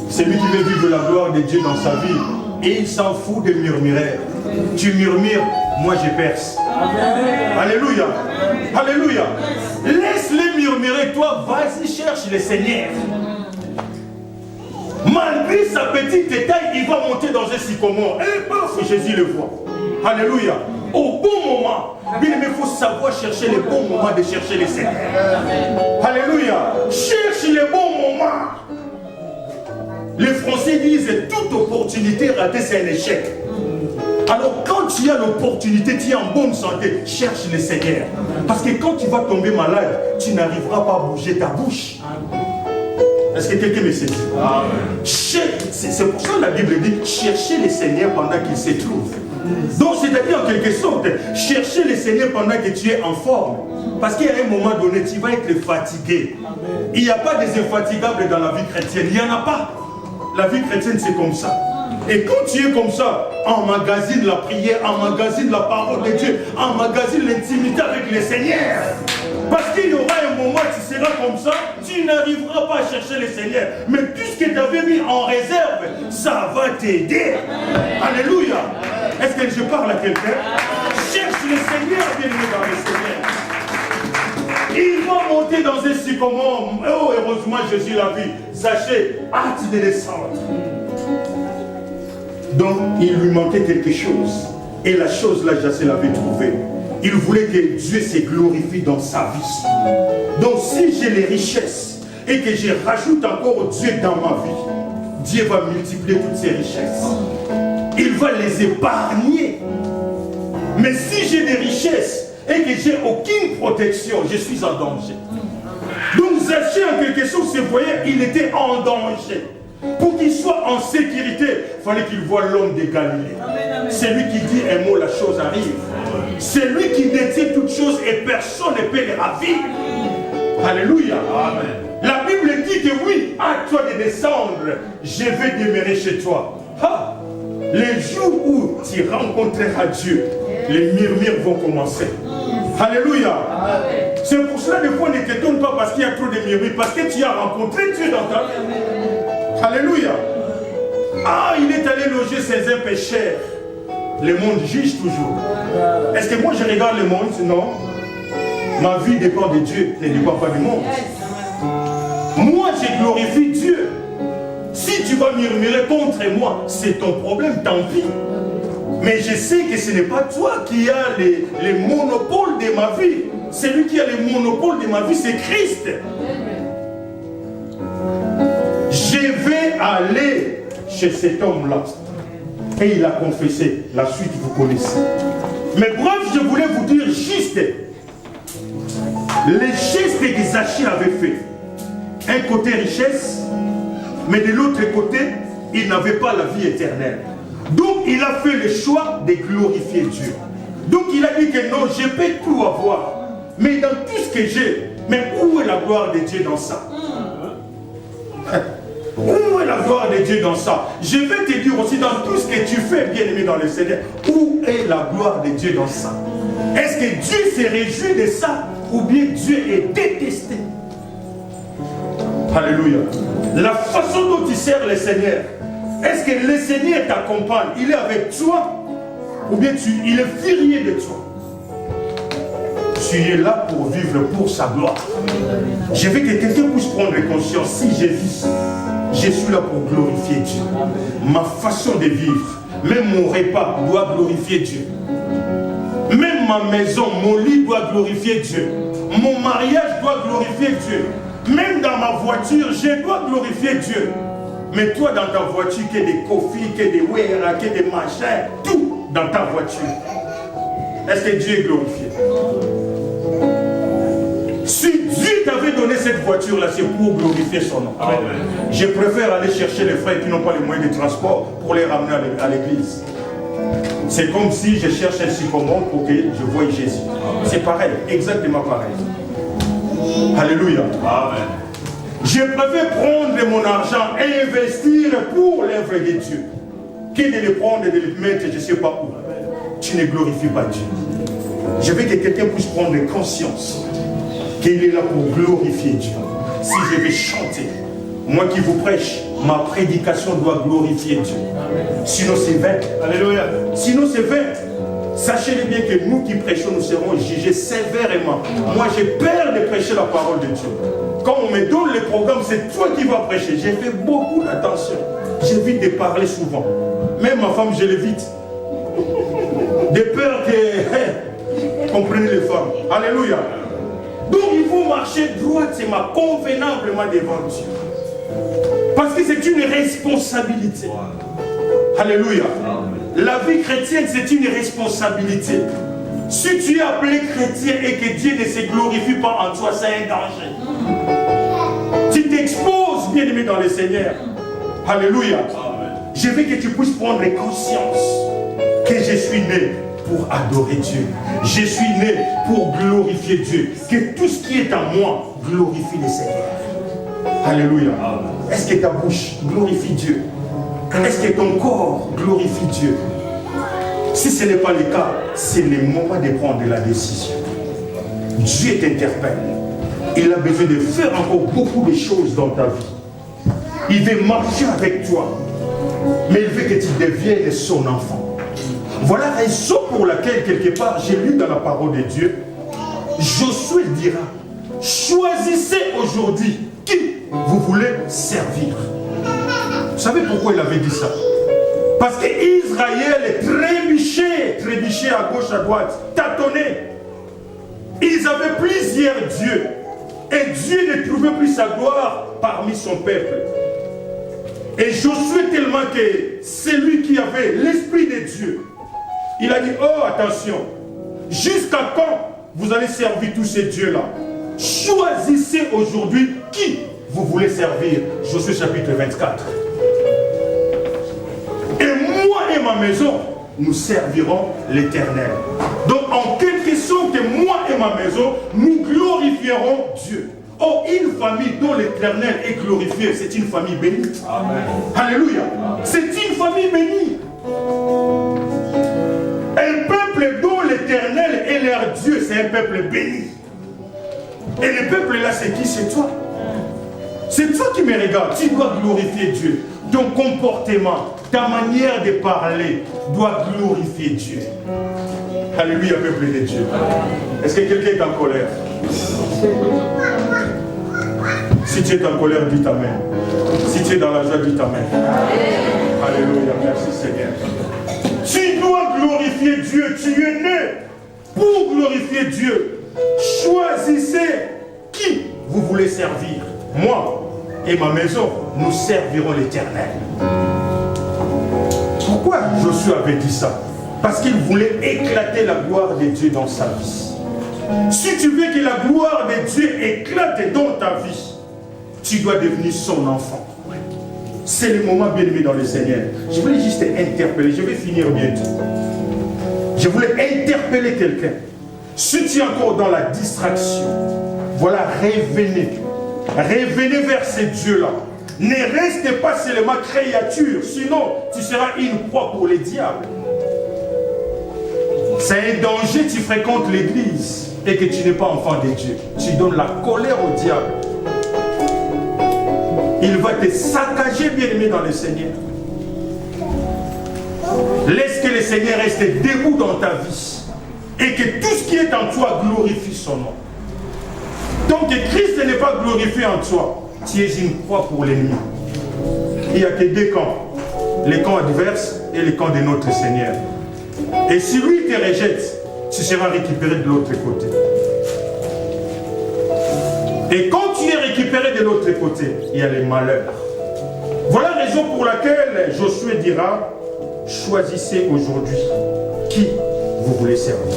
Celui qui veut vivre la gloire de Dieu dans sa vie, et il s'en fout des murmuraires. Tu murmures, moi je perce. Alléluia. Alléluia. Laisse-les murmurer, toi, vas-y, cherche le Seigneur. Malgré sa petite taille, il va monter dans un sycomore. Et paf, Jésus le voit. Alléluia. Au bon moment. Bien aimé, il faut savoir chercher les bons moments de chercher le Seigneur. Alléluia. Cherche les bons moments. Les Français disent toute opportunité ratée, c'est un échec. Alors quand tu as l'opportunité, tu es en bonne santé, cherche le Seigneur. Parce que quand tu vas tomber malade, tu n'arriveras pas à bouger ta bouche. Est-ce que quelqu'un me saisit? C'est pour ça que la Bible dit cherchez le Seigneur pendant qu'il se trouve. Donc c'est-à-dire en quelque sorte, chercher le Seigneur pendant que tu es en forme. Parce qu'à un moment donné, tu vas être fatigué. Il n'y a pas des infatigables dans la vie chrétienne. Il n'y en a pas. La vie chrétienne, c'est comme ça. Et quand tu es comme ça, emmagasine la prière, emmagasine la parole de Dieu, emmagasine l'intimité avec le Seigneur. Parce qu'il y aura un moment où tu seras comme ça, tu n'arriveras pas à chercher le Seigneur. Mais tout ce que tu avais mis en réserve, ça va t'aider. Alléluia. Est-ce que je parle à quelqu'un? Cherche le Seigneur, bien-aimé dans le Seigneur. Il va monter dans un sycomore. Oh, heureusement, Jésus l'a vu. Sachez, hâte de descendre. Donc, il lui manquait quelque chose. Et la chose là, Jassé l'avait trouvée. Il voulait que Dieu se glorifie dans sa vie. Donc, si j'ai les richesses et que je rajoute encore Dieu dans ma vie, Dieu va multiplier toutes ces richesses. Il va les épargner. Mais si j'ai des richesses et que j'ai aucune protection, je suis en danger. Donc, Zaché, en quelque sorte, se voyait, il était en danger. Pour qu'il soit en sécurité, il fallait qu'il voie l'homme de Galilée. C'est lui qui dit un mot, la chose arrive. C'est lui qui détient toutes choses et personne ne peut les ravir. Alléluia. Amen. La Bible dit que oui, à toi de descendre, je vais demeurer chez toi. Ah, les jours où tu rencontreras Dieu, les murmures vont commencer. Alléluia. C'est pour cela que des fois ne t'étonne pas parce qu'il y a trop de murmures, parce que tu as rencontré Dieu dans ta vie. Alléluia. Ah, il est allé loger chez un pécheur. Le monde juge toujours. Est-ce que moi je regarde le monde? Non. Ma vie dépend de Dieu, ne dépend pas du monde. Moi, je glorifie Dieu. Si tu vas murmurer contre moi, c'est ton problème, tant pis. Mais je sais que ce n'est pas toi qui as les monopoles de ma vie. Celui qui a les monopoles de ma vie, c'est Christ. Je vais aller chez cet homme-là. Et il a confessé. La suite, vous connaissez. Mais bref, je voulais vous dire juste les gestes que Zaché avait fait. Un côté richesse, mais de l'autre côté, il n'avait pas la vie éternelle. Donc, il a fait le choix de glorifier Dieu. Donc, il a dit que non, je peux tout avoir. Mais dans tout ce que j'ai, mais où est la gloire de Dieu dans ça? Où est la gloire de Dieu dans ça? Je vais te dire aussi dans tout ce que tu fais, bien-aimé dans le Seigneur, où est la gloire de Dieu dans ça? Est-ce que Dieu se réjouit de ça ou bien Dieu est détesté? Alléluia. La façon dont tu sers le Seigneur, est-ce que le Seigneur t'accompagne? Il est avec toi ou bien il est furieux de toi? Tu es là pour vivre pour sa gloire. Je veux que quelqu'un puisse prendre conscience. Si je vis, je suis là pour glorifier Dieu. Ma façon de vivre, même mon repas doit glorifier Dieu. Même ma maison, mon lit doit glorifier Dieu. Mon mariage doit glorifier Dieu. Même dans ma voiture, je dois glorifier Dieu. Mais toi, dans ta voiture, qu'il y ait des coffees, qu'il y ait des wera, qu'il y ait des machins, tout dans ta voiture. Est-ce que Dieu est glorifié? Si Dieu t'avait donné cette voiture-là, c'est pour glorifier son nom. Amen. Je préfère aller chercher les frères qui n'ont pas les moyens de transport pour les ramener à l'église. C'est comme si je cherche un sycomore pour que je voie Jésus. C'est pareil, exactement pareil. Alléluia. Amen. Je préfère prendre mon argent et investir pour l'œuvre de Dieu que de le prendre et de le mettre je ne sais pas où. Tu ne glorifies pas Dieu. Je veux que quelqu'un puisse prendre conscience qu'il est là pour glorifier Dieu. Si je vais chanter, moi qui vous prêche, ma prédication doit glorifier Dieu. Sinon c'est vain. Alléluia. Sinon c'est vain. Sachez bien que nous qui prêchons, nous serons jugés sévèrement. Moi j'ai peur de prêcher la parole de Dieu. Quand on me donne le programme, c'est toi qui vas prêcher. J'ai fait beaucoup d'attention. J'évite de parler souvent. Même ma femme, je l'évite. De peur que... comprenez les femmes. Alléluia. Donc il faut marcher droitement, convenablement devant Dieu. Parce que c'est une responsabilité. Alléluia. La vie chrétienne, c'est une responsabilité. Si tu es appelé chrétien et que Dieu ne se glorifie pas en toi, c'est un danger. Tu t'exposes, bien-aimé dans le Seigneur. Alléluia. Je veux que tu puisses prendre conscience que je suis né pour adorer Dieu. Je suis né pour glorifier Dieu. Que tout ce qui est en moi glorifie le Seigneur. Alléluia. Est-ce que ta bouche glorifie Dieu? Est-ce que ton corps glorifie Dieu? Si ce n'est pas le cas, c'est le moment de prendre la décision. Dieu t'interpelle. Il a besoin de faire encore beaucoup de choses dans ta vie. Il veut marcher avec toi. Mais il veut que tu deviennes son enfant. Voilà la raison pour laquelle, quelque part, j'ai lu dans la parole de Dieu, Josué dira, choisissez aujourd'hui qui vous voulez servir. Vous savez pourquoi il avait dit ça? Parce qu'Israël trébuchait à gauche, à droite, tâtonnait. Ils avaient plusieurs dieux. Et Dieu ne trouvait plus sa gloire parmi son peuple. Et Josué, tellement que c'est lui qui avait l'esprit de Dieu, il a dit, oh attention, jusqu'à quand vous allez servir tous ces dieux-là? Choisissez aujourd'hui qui vous voulez servir. Josué chapitre 24. Et moi et ma maison, nous servirons l'Éternel. Donc en quelque sorte, moi et ma maison, nous glorifierons Dieu. Oh, une famille dont l'Éternel est glorifié, c'est une famille bénie. Amen. Alléluia. C'est une famille bénie. Un peuple dont l'Éternel est leur Dieu, c'est un peuple béni. Et le peuple là, c'est qui? C'est toi. C'est toi qui me regardes. Tu dois glorifier Dieu. Ton comportement, ta manière de parler doit glorifier Dieu. Alléluia, peuple de Dieu. Est-ce que quelqu'un est en colère? Si tu es en colère, dis Amen. Si tu es dans la joie, dis Amen. Alléluia, merci Seigneur. Tu dois glorifier Dieu. Tu es né pour glorifier Dieu. Choisissez qui vous voulez servir. Moi et ma maison, nous servirons l'Éternel. Pourquoi Josué avait dit ça? Parce qu'il voulait éclater la gloire de Dieu dans sa vie. Si tu veux que la gloire de Dieu éclate dans ta vie, tu dois devenir son enfant. C'est le moment bien aimé dans le Seigneur. Je voulais juste interpeller, je vais finir bientôt. Je voulais interpeller quelqu'un. Si tu es encore dans la distraction, voilà, revenez. Revenez vers ces dieux-là. Ne restez pas seulement créature, sinon tu seras une proie pour les diables. C'est un danger, tu fréquentes l'église et que tu n'es pas enfant de Dieu. Tu donnes la colère au diable. Il va te saccager, bien-aimé dans le Seigneur. Laisse que le Seigneur reste debout dans ta vie et que tout ce qui est en toi glorifie son nom. Tant que Christ n'est pas glorifié en toi, tu es une proie pour l'ennemi. Il n'y a que deux camps, les camps adverses et les camps de notre Seigneur. Et si lui te rejette, tu seras récupéré de l'autre côté. Et quand tu es récupéré de l'autre côté, il y a les malheurs. Voilà la raison pour laquelle Josué dira, choisissez aujourd'hui qui vous voulez servir.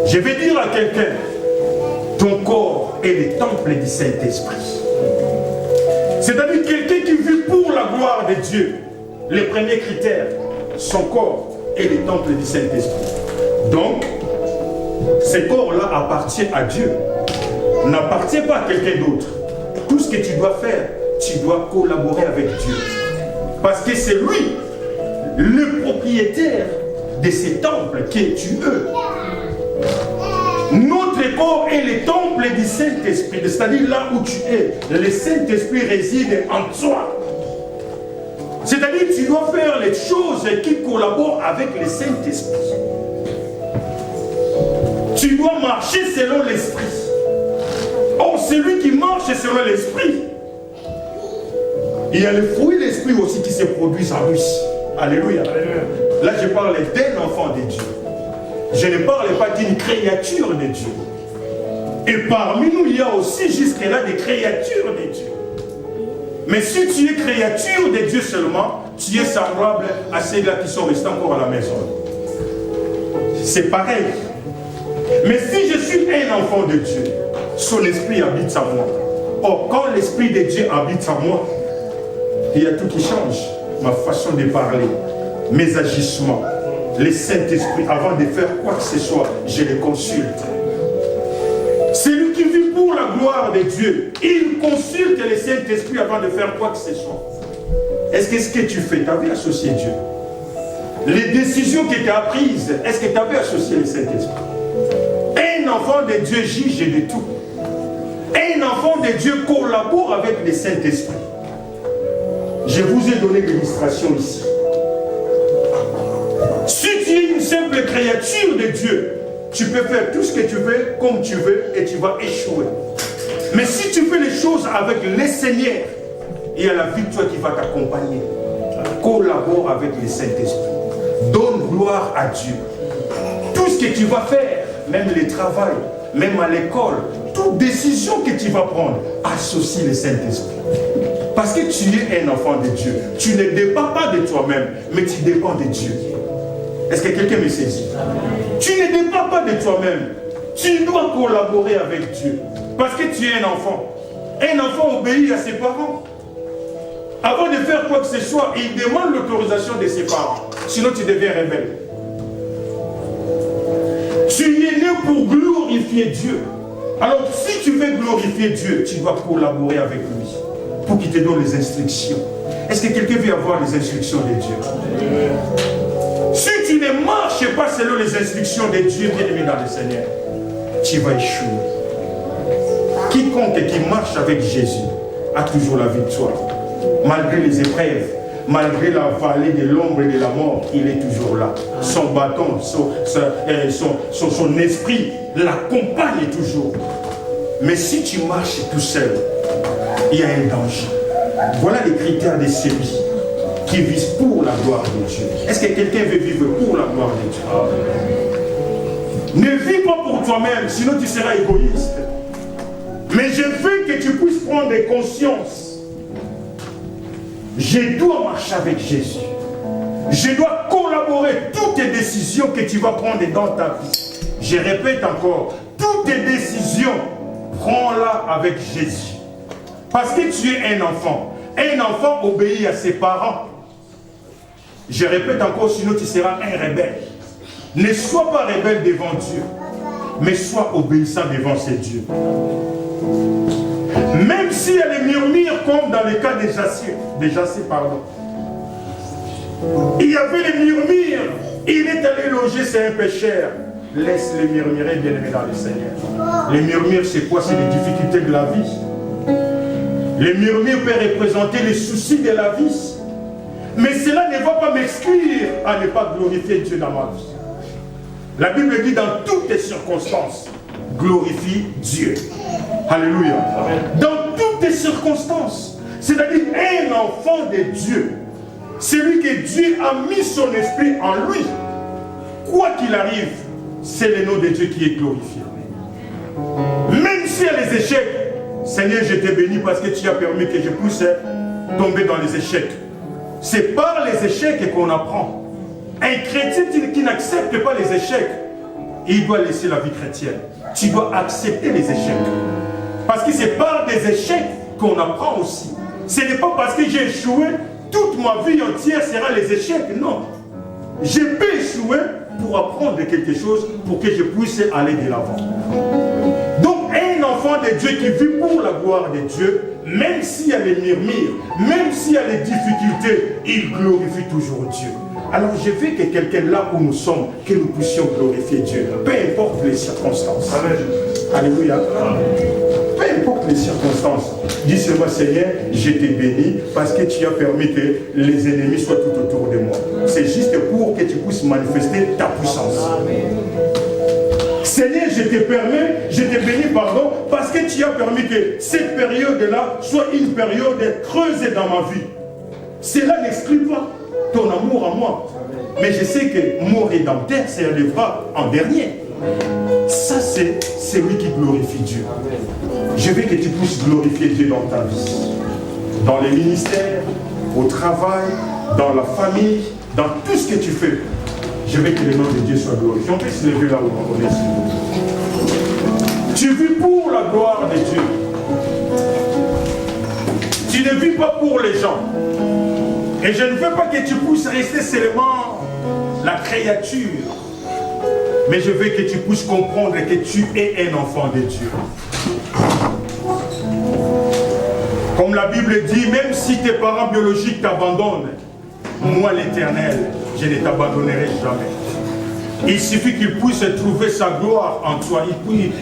Je vais dire à quelqu'un, ton corps est le temple du Saint-Esprit. C'est-à-dire quelqu'un qui vit pour la gloire de Dieu. Les premiers critères, son corps est le temple du Saint-Esprit. Donc, ce corps-là appartient à Dieu. N'appartient pas à quelqu'un d'autre. tout ce que tu dois faire, tu dois collaborer avec Dieu. Parce que c'est lui, le propriétaire de ces temples que tu es. Notre corps est le temple du Saint-Esprit, c'est-à-dire là où tu es. Le Saint-Esprit réside en toi. C'est-à-dire que tu dois faire les choses qui collaborent avec le Saint-Esprit. Tu dois marcher selon l'Esprit. Or, celui qui marche selon l'Esprit, il y a le fruit de l'Esprit aussi qui se produisent en lui. Alléluia. Là, je parle d'un enfant de Dieu. Je ne parle pas d'une créature de Dieu. Et parmi nous, il y a aussi jusque-là des créatures de Dieu. Mais si tu es créature de Dieu seulement, tu es semblable à ceux-là qui sont restés encore à la maison. C'est pareil. Mais si je suis un enfant de Dieu, son esprit habite en moi. Or, quand l'esprit de Dieu habite en moi, il y a tout qui change. Ma façon de parler, mes agissements, le Saint-Esprit, avant de faire quoi que ce soit, je le consulte. C'est lui qui vit pour la gloire de Dieu. Il consulte le Saint-Esprit avant de faire quoi que ce soit. Est-ce que ce que tu fais, tu avais associé Dieu? Les décisions que tu as prises, est-ce que tu avais associé le Saint-Esprit? Un enfant de Dieu juge de tout. Un enfant de Dieu collabore avec le Saint-Esprit. Je vous ai donné l'illustration ici. Si tu es une simple créature de Dieu, tu peux faire tout ce que tu veux, comme tu veux, et tu vas échouer. Mais si tu fais les choses avec le Seigneur, il y a la victoire qui va t'accompagner. Collabore avec le Saint-Esprit. Donne gloire à Dieu. Tout ce que tu vas faire, même le travail, même à l'école, toute décision que tu vas prendre, associe le Saint-Esprit. Parce que tu es un enfant de Dieu. Tu ne dépends pas de toi-même, mais tu dépends de Dieu. Est-ce que quelqu'un me saisit? Tu ne dépends pas de toi-même. Tu dois collaborer avec Dieu. Parce que tu es un enfant. Un enfant obéit à ses parents. Avant de faire quoi que ce soit, il demande l'autorisation de ses parents. Sinon tu deviens rebelle. Tu es né pour glorifier Dieu. Alors si tu veux glorifier Dieu, tu dois collaborer avec lui pour qu'il te donne les instructions. Est-ce que quelqu'un veut avoir les instructions de Dieu? Si tu ne marches pas selon les instructions de Dieu, bien-aimé dans le Seigneur, tu vas échouer. Quiconque qui marche avec Jésus a toujours la victoire. Malgré les épreuves, malgré la vallée de l'ombre et de la mort, il est toujours là. Son bâton, son esprit l'accompagne toujours. Mais si tu marches tout seul, il y a un danger. Voilà les critères de celui qui vise pour la gloire de Dieu. Est-ce que quelqu'un veut vivre pour la gloire de Dieu? Ne vis pas pour toi-même, sinon tu seras égoïste. Mais je veux que tu puisses prendre conscience. Je dois marcher avec Jésus. Je dois collaborer toutes tes décisions que tu vas prendre dans ta vie. Je répète encore, toutes tes décisions, prends-la avec Jésus. Parce que tu es un enfant. Un enfant obéit à ses parents. Je répète encore, sinon tu seras un rebelle. Ne sois pas rebelle devant Dieu, mais sois obéissant devant ces dieux. Même s'il y a les murmures, comme dans le cas de Jassé, il y avait les murmures. Il est allé loger, c'est un pécheur. Laisse-les murmurer, bien-aimé dans le Seigneur. Les murmures, c'est quoi? C'est les difficultés de la vie. Les murmures peuvent représenter les soucis de la vie. Mais cela ne va pas m'exclure à ne pas glorifier Dieu dans ma vie. La Bible dit dans toutes les circonstances, glorifie Dieu. Alléluia. Amen. Dans toutes les circonstances. C'est-à-dire un enfant de Dieu. Celui que Dieu a mis son esprit en lui. Quoi qu'il arrive, c'est le nom de Dieu qui est glorifié. Même s'il y a les échecs, Seigneur, je te bénis parce que tu as permis que je puisse tomber dans les échecs. C'est par les échecs qu'on apprend. Un chrétien qui n'accepte pas les échecs, il doit laisser la vie chrétienne. Tu dois accepter les échecs. Parce que c'est par des échecs qu'on apprend aussi. Ce n'est pas parce que j'ai échoué, toute ma vie entière sera les échecs. Non. Je peux échouer pour apprendre quelque chose, pour que je puisse aller de l'avant. Donc un enfant de Dieu qui vit pour la gloire de Dieu même s'il y a les murmures, même s'il y a les difficultés, il glorifie toujours Dieu. Alors je veux que quelqu'un là où nous sommes, que nous puissions glorifier Dieu, peu importe les circonstances. Amen. Alléluia. Peu importe les circonstances. Dis seulement, Seigneur, je t'ai béni parce que tu as permis que les ennemis soient tout autour de moi. C'est juste pour que tu puisses manifester ta puissance. Amen. Seigneur, je t'ai béni, pardon, parce que tu as permis que cette période-là soit une période creuse dans ma vie. Cela n'exclut pas ton amour en moi. Mais je sais que mon rédempteur s'élèvera en dernier. Ça, c'est celui qui glorifie Dieu. Je veux que tu puisses glorifier Dieu dans ta vie. Dans les ministères, au travail, dans la famille, dans tout ce que tu fais. Je veux que le nom de Dieu soit glorifié. On peut se lever là où on est. Tu vis pour la gloire de Dieu. Tu ne vis pas pour les gens. Et je ne veux pas que tu puisses rester seulement la créature. Mais je veux que tu puisses comprendre que tu es un enfant de Dieu. Comme la Bible dit, même si tes parents biologiques t'abandonnent, moi l'Éternel, je ne t'abandonnerai jamais. Il suffit qu'il puisse trouver sa gloire en toi.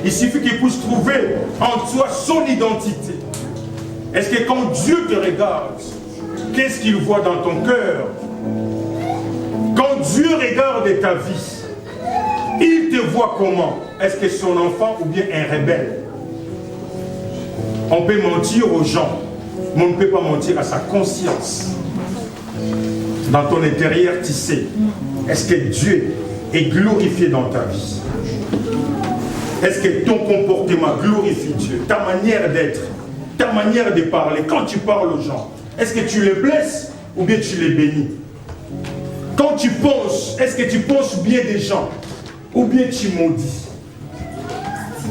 Il suffit qu'il puisse trouver en toi son identité. Est-ce que quand Dieu te regarde, qu'est-ce qu'il voit dans ton cœur? Quand Dieu regarde ta vie, il te voit comment? Est-ce que son enfant ou bien un rebelle? On peut mentir aux gens, mais on ne peut pas mentir à sa conscience. Dans ton intérieur, tu sais, est-ce que Dieu est glorifié dans ta vie? Est-ce que ton comportement glorifie Dieu? Ta manière d'être, ta manière de parler, quand tu parles aux gens, est-ce que tu les blesses ou bien tu les bénis? Quand tu penses, est-ce que tu penses bien des gens ou bien tu maudis?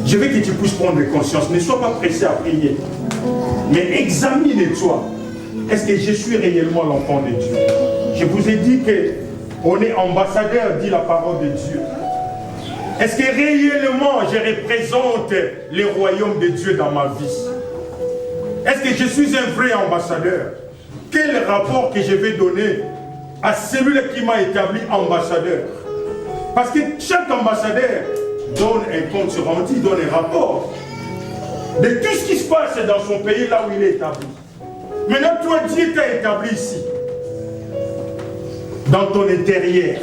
Je veux que tu puisses prendre conscience. Ne sois pas pressé à prier. Mais examine-toi. Est-ce que je suis réellement l'enfant de Dieu? Je vous ai dit qu'on est ambassadeur, dit la parole de Dieu. Est-ce que réellement je représente le royaume de Dieu dans ma vie? Est-ce que je suis un vrai ambassadeur? Quel rapport que je vais donner à celui qui m'a établi ambassadeur? Parce que chaque ambassadeur donne un compte rendu, donne un rapport de tout ce qui se passe dans son pays, là où il est établi. Maintenant, toi, Dieu t'a établi ici. Dans ton intérieur,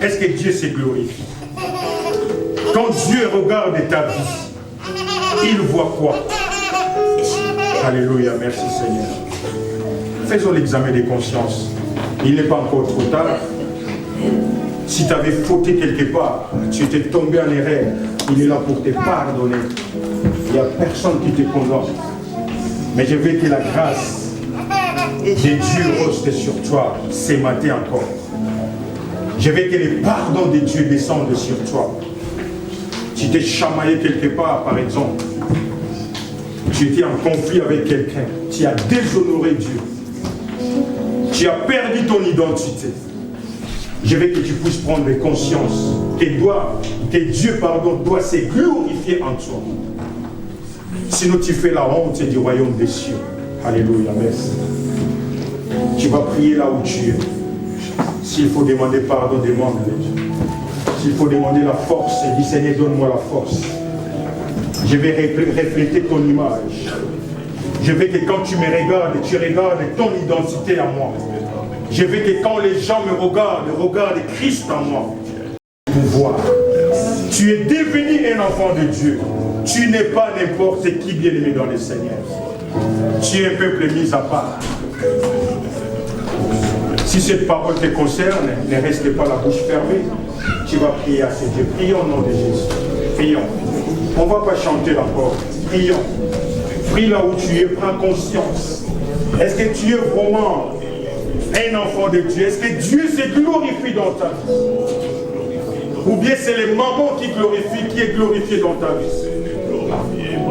est-ce que Dieu se glorifie? Quand Dieu regarde ta vie, il voit quoi? Alléluia, merci Seigneur. Faisons l'examen des consciences. Il n'est pas encore trop tard. Si tu avais fauté quelque part, tu étais tombé en erreur, il est là pour te pardonner. Il n'y a personne qui te condamne. Mais je veux que la grâce de Dieu reste sur toi ce matin encore. Je veux que le pardon de Dieu descende sur toi. Tu t'es chamaillé quelque part, par exemple. Tu étais en conflit avec quelqu'un. Tu as déshonoré Dieu. Tu as perdu ton identité. Je veux que tu puisses prendre conscience que Dieu doit se glorifier en toi. Sinon tu fais la honte du royaume des cieux. Alléluia, merci. Tu vas prier là où tu es. S'il faut demander pardon, demande-le. S'il faut demander la force, dis Seigneur, donne-moi la force. Je vais refléter ton image. Je veux que quand tu me regardes, tu regardes ton identité à moi. Je veux que quand les gens me regardent Christ en moi. Pouvoir. Tu es devenu un enfant de Dieu. Tu n'es pas n'importe qui bien-aimé dans le Seigneur. Tu es un peuple mis à part. Si cette parole te concerne, ne reste pas la bouche fermée. Tu vas prier à ce Dieu. Prions au nom de Jésus. Prions. On ne va pas chanter encore. Prions. Prie là où tu es. Prends conscience. Est-ce que tu es vraiment un enfant de Dieu? Est-ce que Dieu se glorifie dans ta vie? Ou bien c'est le maman qui est glorifié dans ta vie?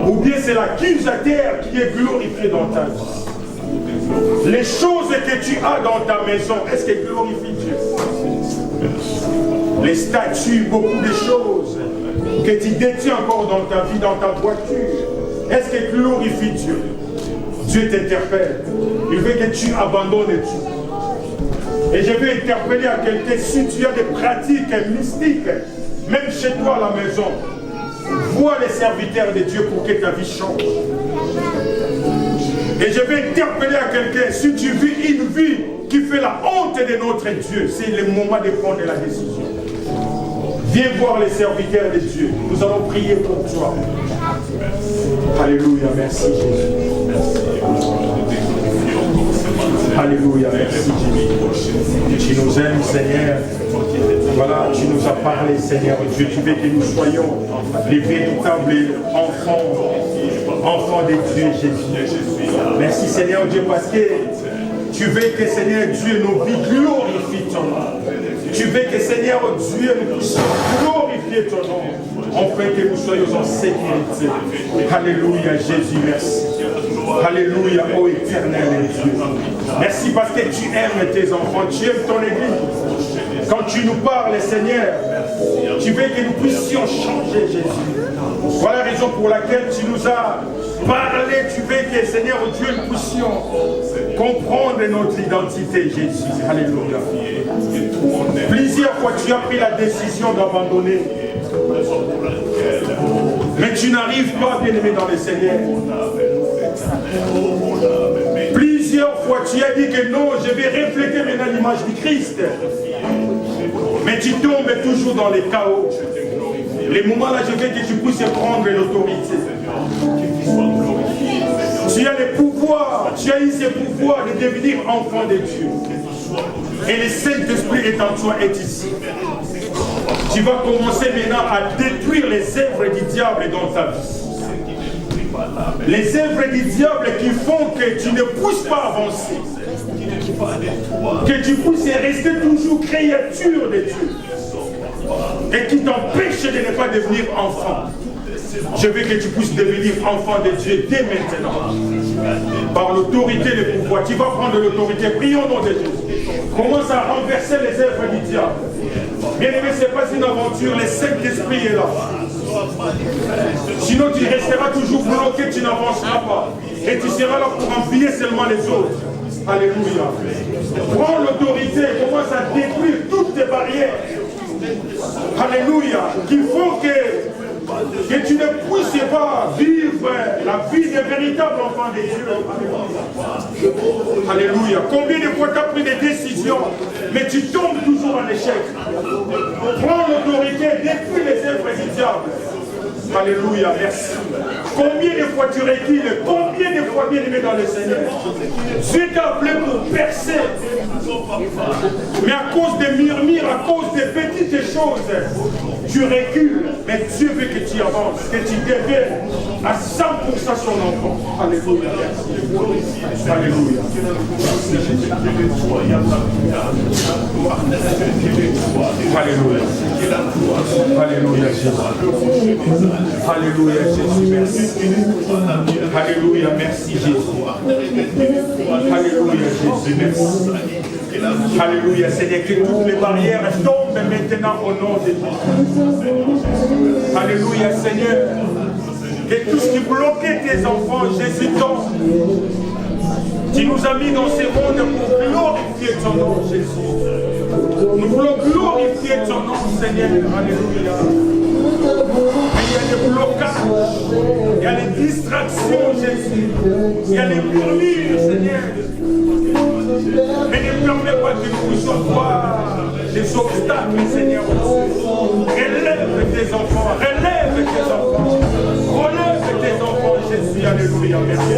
Ou bien c'est l'accusateur qui est glorifié dans ta vie? Les choses que tu as dans ta maison, est-ce qu'elles glorifient Dieu? Les statues, beaucoup de choses que tu détiens encore dans ta vie, dans ta voiture, est-ce qu'elles glorifient Dieu? Dieu t'interpelle. Il veut que tu abandonnes Dieu. Et je vais interpeller à quelqu'un, si tu as des pratiques mystiques, même chez toi à la maison, vois les serviteurs de Dieu pour que ta vie change. Et je vais interpeller à quelqu'un, si tu vis une vie qui fait la honte de notre Dieu, c'est le moment de prendre la décision. Viens voir les serviteurs de Dieu. Nous allons prier pour toi. Alléluia, merci Jésus. Alléluia, merci Jésus. Tu nous aimes, Seigneur. Voilà, tu nous as parlé, Seigneur Dieu. Tu veux que nous soyons les véritables enfants de Dieu, Jésus. Merci, Seigneur Dieu, parce que tu veux que, Seigneur Dieu, nos vies glorifient ton nom. Tu veux que, Seigneur Dieu, nous puissions glorifier ton nom, afin que nous soyons en sécurité. Alléluia, Jésus, merci. Alléluia, ô éternel Dieu. Merci parce que tu aimes tes enfants, tu aimes ton Église. Quand tu nous parles, Seigneur, tu veux que nous puissions changer, Jésus. Voilà la raison pour laquelle tu nous as parlé. Tu veux que, Seigneur Dieu, nous puissions comprendre notre identité, Jésus. Alléluia. Plusieurs fois, tu as pris la décision d'abandonner. Mais tu n'arrives pas, bien-aimé dans le Seigneur. Plusieurs fois, tu as dit que non, je vais refléter maintenant l'image du Christ. Mais tu tombes toujours dans les chaos. Les moments là, je veux que tu puisses prendre l'autorité. Tu as le pouvoir, tu as eu ce pouvoir de devenir enfant de Dieu. Et le Saint-Esprit est en toi, est ici. Tu vas commencer maintenant à détruire les œuvres du diable dans ta vie. Les œuvres du diable qui font que tu ne puisses pas avancer. Que tu puisses rester toujours créature de Dieu. Et qui t'empêche de ne pas devenir enfant. Je veux que tu puisses devenir enfant de Dieu dès maintenant. Par l'autorité et le pouvoir. Tu vas prendre l'autorité. Prions au nom de Jésus. Commence à renverser les œuvres du diable. Bien aimé, ce n'est pas une aventure. Le Saint-Esprit est là. Sinon tu resteras toujours bloqué, tu n'avanceras pas. Et tu seras là pour envier seulement les autres. Alléluia. Prends l'autorité et commence à détruire toutes tes barrières. Alléluia. Qui font que tu ne puisses pas vivre la vie des véritables enfants de Dieu. Alléluia. Combien de fois tu as pris des décisions, mais tu tombes toujours en échec. Prends l'autorité, détruis les œuvres du diable. Alléluia, merci. Combien de fois tu recules, combien de fois bien aimé dans le Seigneur. Dieu t'a appelé pour percer. Mais à cause des murmures, à cause des petites choses, tu recules. Mais Dieu veut que tu avances, que tu deviennes à 100% son enfant. Alléluia, merci. Alléluia. Alléluia. Alléluia, Jésus. Alléluia, Jésus, merci. Alléluia, merci, Jésus. Alléluia, Jésus, merci. Alléluia, Seigneur, que toutes les barrières tombent maintenant au nom de Jésus. Alléluia, Seigneur, que tout ce qui bloquait tes enfants, Jésus tombe. Tu nous as mis dans ce monde pour glorifier ton nom, Jésus. Nous voulons glorifier ton nom, Seigneur. Alléluia. Mais il y a des blocages, il y a des distractions, Jésus. Il y a des murmures, Seigneur. Mais ne permets pas que nous puissions voir les obstacles, Seigneur. Relève tes enfants, relève tes enfants. Relève tes enfants, Jésus. Alléluia. Merci.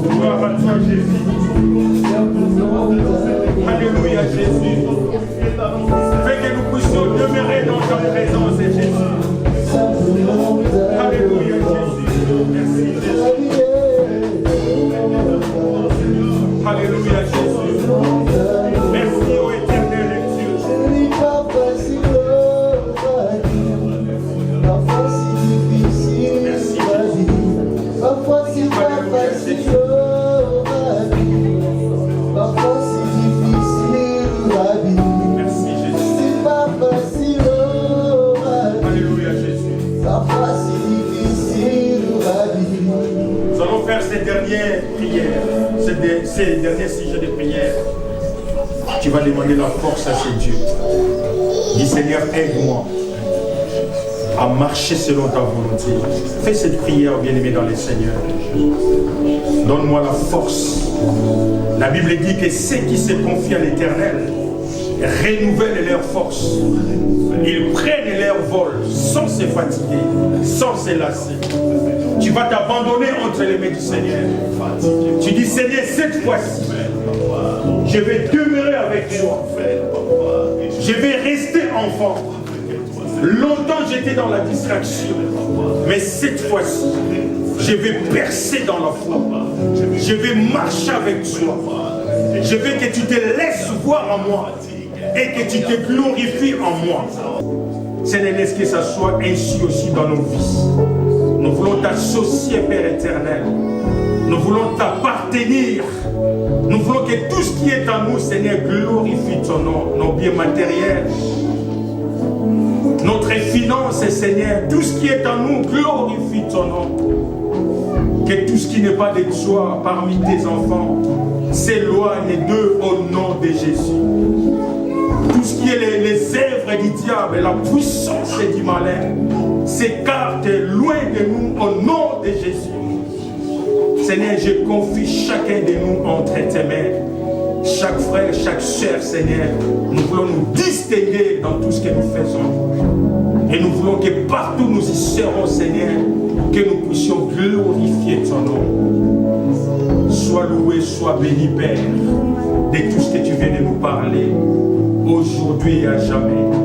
Gloire à toi, Jésus. Alléluia, Jésus. Fais que nous puissions demeurer dans ta présence, Jésus. Alléluia, Jésus. Merci, Jésus. Alléluia, Jésus. Merci, ô éternel Dieu. Merci, verset, dernier sujet de prière. Tu vas demander la force à ce Dieu. Dis Seigneur, aide-moi à marcher selon ta volonté. Fais cette prière, bien-aimé dans les Seigneurs. Donne-moi la force. La Bible dit que ceux qui se confient à l'Éternel renouvellent leur force. Ils prennent leur vol sans se fatiguer, sans se lasser. Tu vas t'abandonner entre les mains du Seigneur. Tu dis Seigneur, cette fois-ci, je vais demeurer avec toi. Je vais rester enfant. Longtemps j'étais dans la distraction, mais cette fois-ci, je vais percer dans la foi. Je vais marcher avec toi. Je veux que tu te laisses voir en moi et que tu te glorifies en moi. Seigneur, laisse que ça soit ainsi aussi dans nos vies. Nous voulons t'associer, Père éternel. Nous voulons t'appartenir. Nous voulons que tout ce qui est en nous, Seigneur, glorifie ton nom, nos biens matériels, notre finance, Seigneur, tout ce qui est en nous, glorifie ton nom. Que tout ce qui n'est pas de toi parmi tes enfants s'éloigne d'eux au nom de Jésus. Tout ce qui est les œuvres du diable, la puissance du malin, s'écarte loin de nous au nom de Jésus. Seigneur, je confie chacun de nous entre tes mains. Chaque frère, chaque sœur, Seigneur, nous voulons nous distinguer dans tout ce que nous faisons. Et nous voulons que partout nous y serons, Seigneur, que nous puissions glorifier ton nom. Sois loué, sois béni, Père, de tout ce que tu viens de nous parler, aujourd'hui et à jamais.